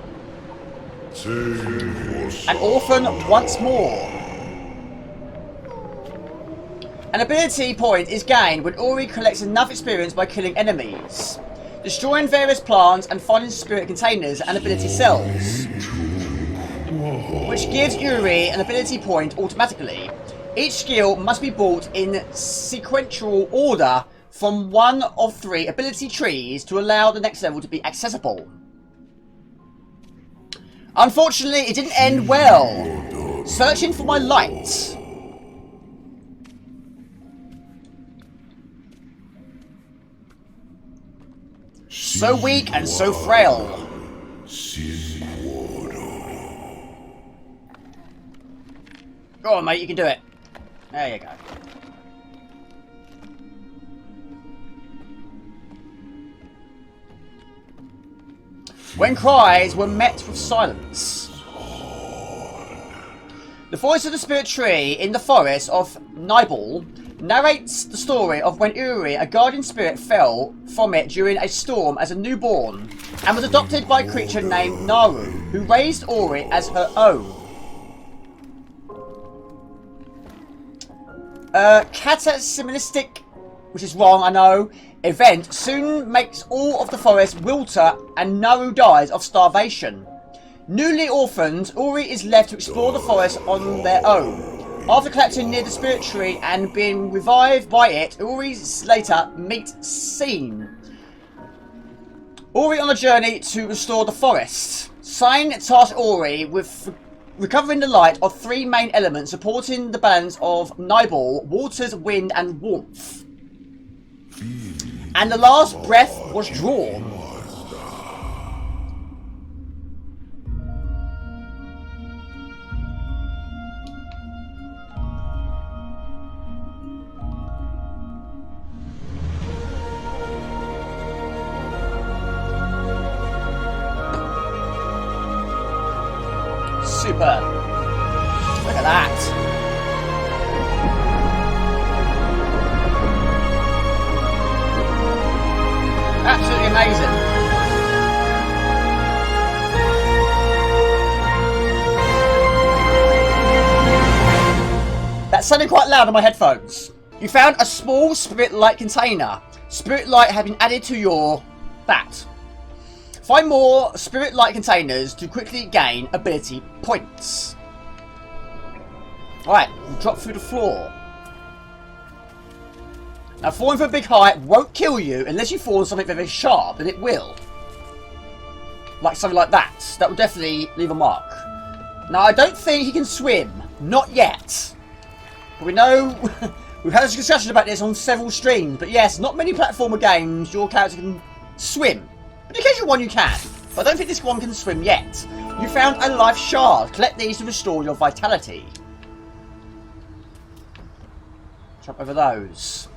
An orphan once more. An ability point is gained when Uri collects enough experience by killing enemies, destroying various plants and finding spirit containers and ability cells, which gives Uri an ability point automatically. Each skill must be bought in sequential order from one of 3 ability trees to allow the next level to be accessible. Unfortunately, it didn't end well. Searching for my light. So weak and so frail. Go on, mate, you can do it. There you go. When cries were met with silence. The voice of the spirit tree in the forest of Nibel narrates the story of when Uri, a guardian spirit, fell from it during a storm as a newborn and was adopted by a creature named Naru, who raised Uri as her own. Cataclysmic, which is wrong, I know, event soon makes all of the forest wilter and Naru dies of starvation. Newly orphaned, Uri is left to explore the forest on their own. After collapsing near the spirit tree and being revived by it, Uri later meets Sane. Uri on a journey to restore the forest. Sign task Ori with recovering the light of 3 main elements supporting the balance of Nibel, waters, wind, and warmth. And the last breath was drawn. Super. Look at that. Absolutely amazing. That sounded quite loud on my headphones. You found a small spirit light container. Spirit light had been added to your bat. Find more spirit light containers to quickly gain ability points. Alright, drop through the floor. Now, falling from a big height won't kill you unless you fall on something very sharp, and it will. Like something like that. That will definitely leave a mark. Now, I don't think he can swim. Not yet. But we know... we've had a discussion about this on several streams. But yes, not many platformer games your character can swim. On the occasional one you can. But I don't think this one can swim yet. You found a life shard. Collect these to restore your vitality. Jump over those.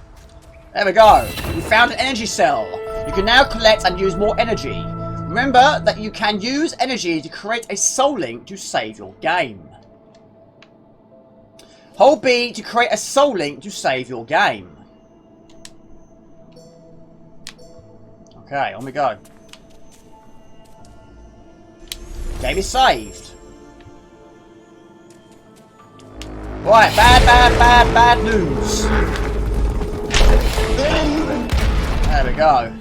There we go. You found an energy cell. You can now collect and use more energy. Remember that you can use energy to create a soul link to save your game. Hold B to create a soul link to save your game. Okay, on we go. Game is saved. Right, bad news. There we go.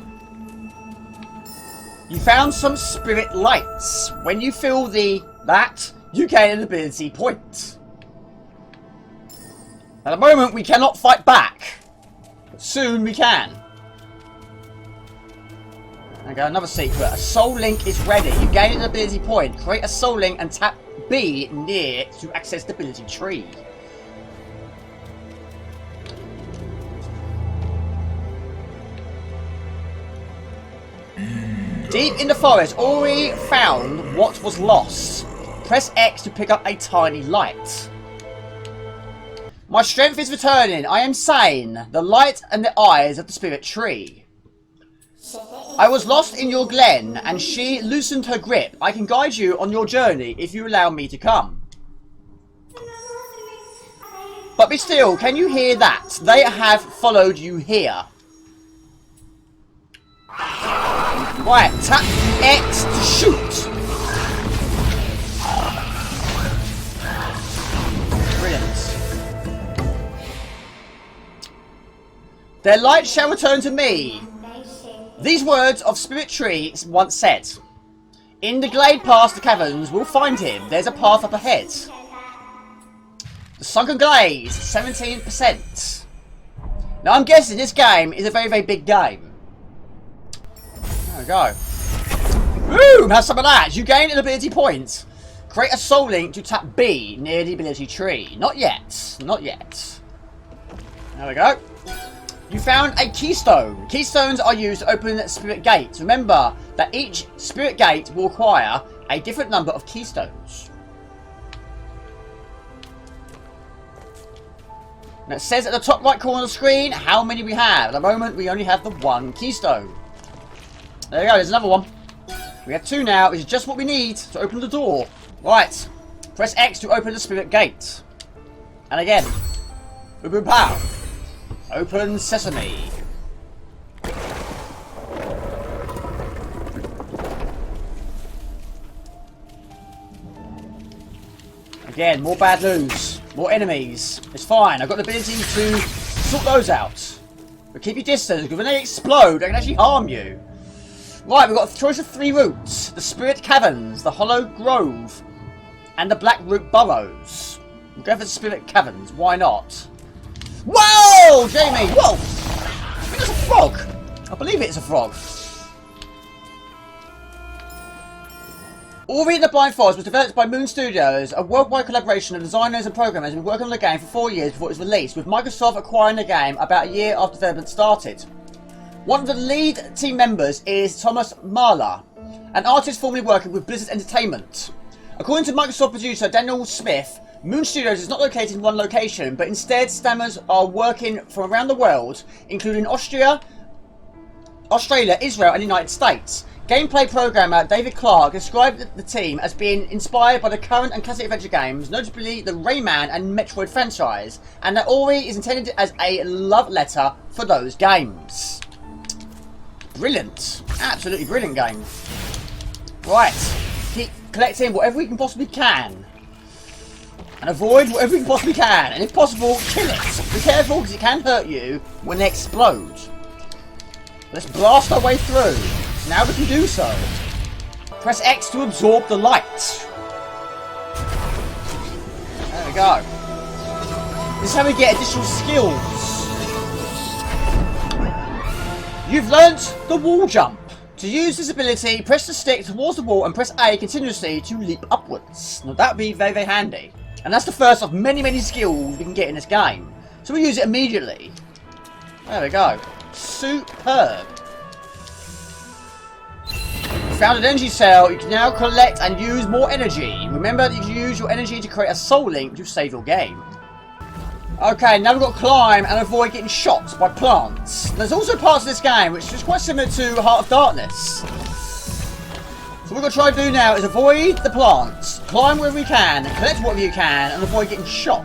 You found some spirit lights. When you fill that, you gain an ability point. At the moment, we cannot fight back. But soon we can. There we go, another secret. A soul link is ready. You gain an ability point. Create a soul link and tap B near to access the ability tree. Deep in the forest, Ori found what was lost. Press X to pick up a tiny light. My strength is returning. I am sane. The light and the eyes of the spirit tree. I was lost in your glen, and she loosened her grip. I can guide you on your journey if you allow me to come. But be still, can you hear that? They have followed you here. Right, tap X to shoot. Brilliant. Their light shall return to me. These words of Spirit Tree once said. In the glade past the caverns, we'll find him. There's a path up ahead. The sunken glade, 17%. Now I'm guessing this game is a very, very big game. There we go. Boom! Have some of that. You gain an ability point. Create a soul link to tap B near the ability tree. Not yet. Not yet. There we go. You found a keystone. Keystones are used to open spirit gates. Remember that each spirit gate will require a different number of keystones. Now it says at the top right corner of the screen how many we have. At the moment we only have the 1 keystone. There we go, there's another one. We have 2 now, which is just what we need to open the door. Right, press X to open the spirit gate. And again, boom boom pow. Open sesame. Again, more bad news. More enemies. It's fine, I've got the ability to sort those out. But keep your distance, because when they explode, they can actually harm you. Right, we've got a choice of 3 routes. The Spirit Caverns, the Hollow Grove, and the Black Root Burrows. We'll go for the Spirit Caverns, why not? Whoa, Jamie! Whoa! I think it's a frog. I believe it's a frog. Ori and the Blind Forest was developed by Moon Studios, a worldwide collaboration of designers and programmers who have been working on the game for 4 years before it was released, with Microsoft acquiring the game about a year after development started. One of the lead team members is Thomas Mahler, an artist formerly working with Blizzard Entertainment. According to Microsoft producer Daniel Smith, Moon Studios is not located in one location, but instead stammers are working from around the world, including Australia, Israel and the United States. Gameplay programmer David Clark described the team as being inspired by the current and classic adventure games, notably the Rayman and Metroid franchise, and that Ori is intended as a love letter for those games. Brilliant. Absolutely brilliant game. Right. Keep collecting whatever we can possibly can. And avoid whatever we can possibly can. And if possible, kill it. Be careful because it can hurt you when they explode. Let's blast our way through. So now we can do so. Press X to absorb the light. There we go. This is how we get additional skills. You've learnt the wall jump. To use this ability, press the stick towards the wall and press A continuously to leap upwards. Now that would be very, very handy. And that's the first of many, many skills we can get in this game. So we use it immediately. There we go. Superb. Found an energy cell. You can now collect and use more energy. Remember that you can use your energy to create a soul link to save your game. Okay, now we've got to climb and avoid getting shot by plants. There's also parts of this game which is quite similar to Heart of Darkness. So what we're going to try to do now is avoid the plants, climb wherever we can, collect whatever you can, and avoid getting shot.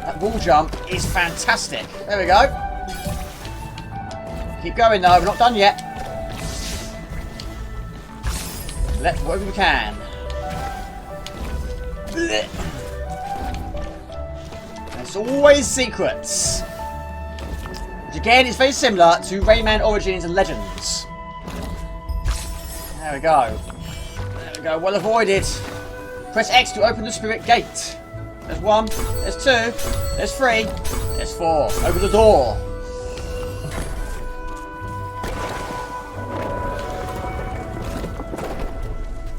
That wall jump is fantastic. There we go. Keep going though, we're not done yet. Collect whatever we can. There's always secrets. Which again is very similar to Rayman Origins and Legends. There we go. There we go, well avoided. Press X to open the spirit gate. There's 1, there's 2, there's 3, there's 4. Open the door.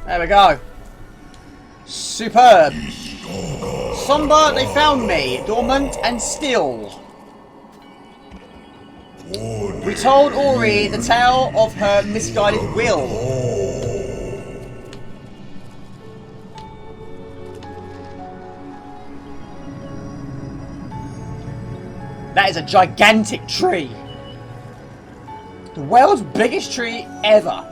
There we go. Superb. Somber, they found me, dormant and still. We told Ori the tale of her misguided will. That is a gigantic tree. The world's biggest tree ever.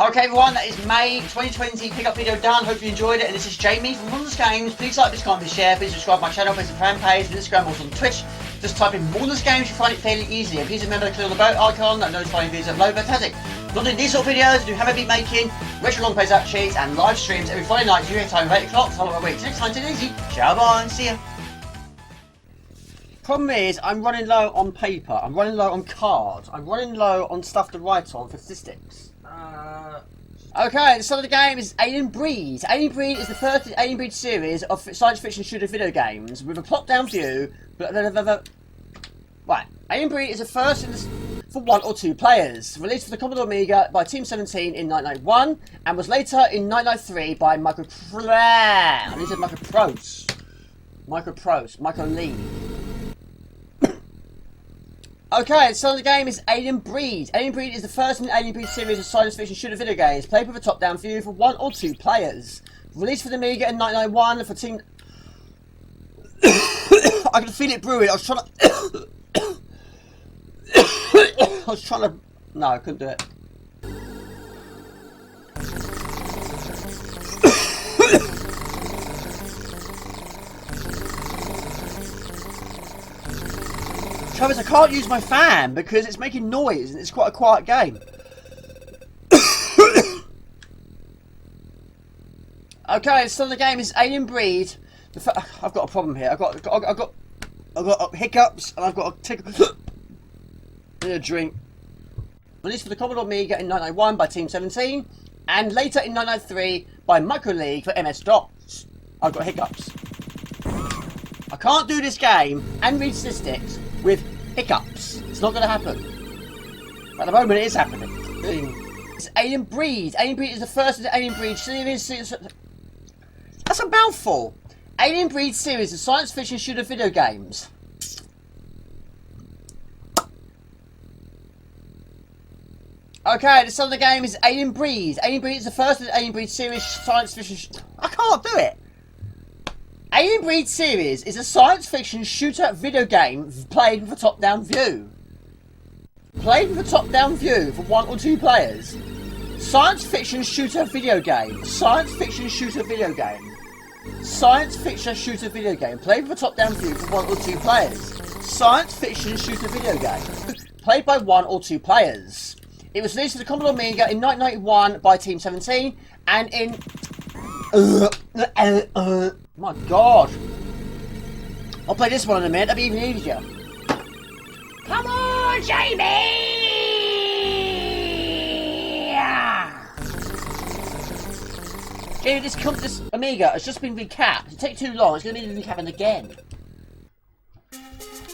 Okay everyone, that is May 2020 pickup video done. Hope you enjoyed it, and this is Jamie from Wilderness Games. Please like this, comment, share, please subscribe to my channel, Facebook fan page, Instagram, also on Twitch. Just type in Wilderness Games, you'll find it fairly easy. And please remember to click on the bell icon that notifying videos upload. Fantastic. Not doing these sort of videos, do have a beat making, retro long plays cheats and live streams every Friday night UK time at 8 o'clock. So I'll wait till next time, take it easy. Ciao, bye, see ya. Problem is, I'm running low on paper, I'm running low on cards, I'm running low on stuff to write on for statistics. Okay, the start of the game is Alien Breed. Alien Breed is the first Alien Breed series of science fiction shooter video games with a plot-down view. Right, Alien Breed is the first for 1 or 2 players. Released for the Commodore Amiga by Team 17 in 1991 and was later in 1993 by Micro League. Okay, the start of the game is Alien Breed. Alien Breed is the first in the Alien Breed series of science fiction shooter video games, played with a top-down view for 1 or 2 players. Released for the Amiga in 1991 for Team... I can feel it brewing. I was trying to... No, I couldn't do it. Travis, I can't use my fan because it's making noise and it's quite a quiet game. Okay, so the game is Alien Breed. I've got a problem here. I've got hiccups and I've got to take a drink. Released for the Commodore Amiga in 1991 by Team 17 and later in 1993 by Micro League for MS-DOS. I've got hiccups. I can't do this game and read statistics with hiccups. It's not going to happen. At the moment, it is happening. It's Alien Breed. Alien Breed is the first of the Alien Breed series. That's a mouthful. Alien Breed series of science fiction shooter video games. Okay, the son of the game is Alien Breed. Alien Breed is the first of the Alien Breed series science fiction. I can't do it. Alien Breed series is a science fiction shooter video game played with a top-down view. Played with a top-down view for 1 or 2 players. Science fiction shooter video game. Science fiction shooter video game. Science fiction shooter video game. Played with a top-down view for 1 or 2 players. Science fiction shooter video game. Played by 1 or 2 players. It was released for the Commodore Amiga in 1991 by Team 17 and in... my god. I'll play this one in a minute, that'll be even easier. Come on, Jamie! Jamie, this Amiga has just been recapped. It'll take too long, it's going to need recapping again.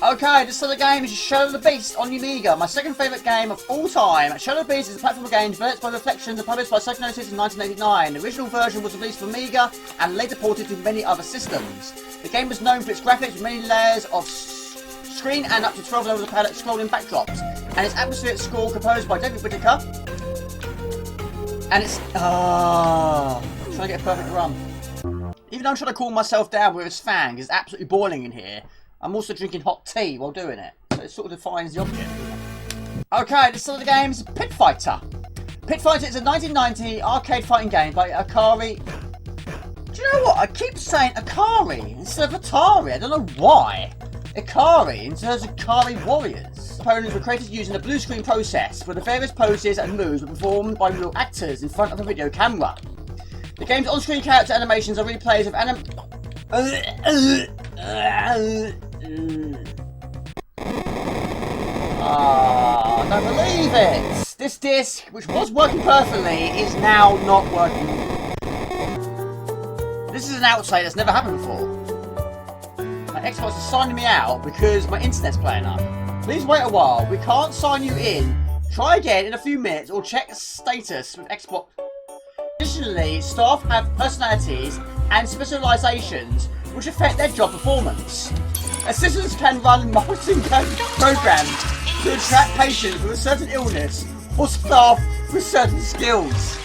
Okay, this other game is Shadow of the Beast on the Amiga, my second favourite game of all time. Shadow of the Beast is a platform game developed by Reflections and published by Psychonauts in 1989. The original version was released for Amiga and later ported to many other systems. The game was known for its graphics with many layers of screen and up to 12 levels of palette scrolling backdrops, and its atmospheric score composed by David Whittaker. And it's... I'm trying to get a perfect run. Even though I'm trying to cool myself down with this fan, because it's absolutely boiling in here, I'm also drinking hot tea while doing it, so it sort of defines the object. Okay, this other game is Pit Fighter. Pit Fighter is a 1990 arcade fighting game by Akari. Do you know what? I keep saying Akari instead of Atari. I don't know why. Akari instead of Akari Warriors. Opponents were created using the blue screen process, where the various poses and moves were performed by real actors in front of a video camera. The game's on-screen character animations are replays of I don't believe it! This disc, which was working perfectly, is now not working. This is an outside that's never happened before. My Xbox is signing me out because my internet's playing up. Please wait a while. We can't sign you in. Try again in a few minutes or check status with Xbox. Additionally, staff have personalities and specializations which affect their job performance. Assistants can run marketing programs to attract patients with a certain illness or staff with certain skills.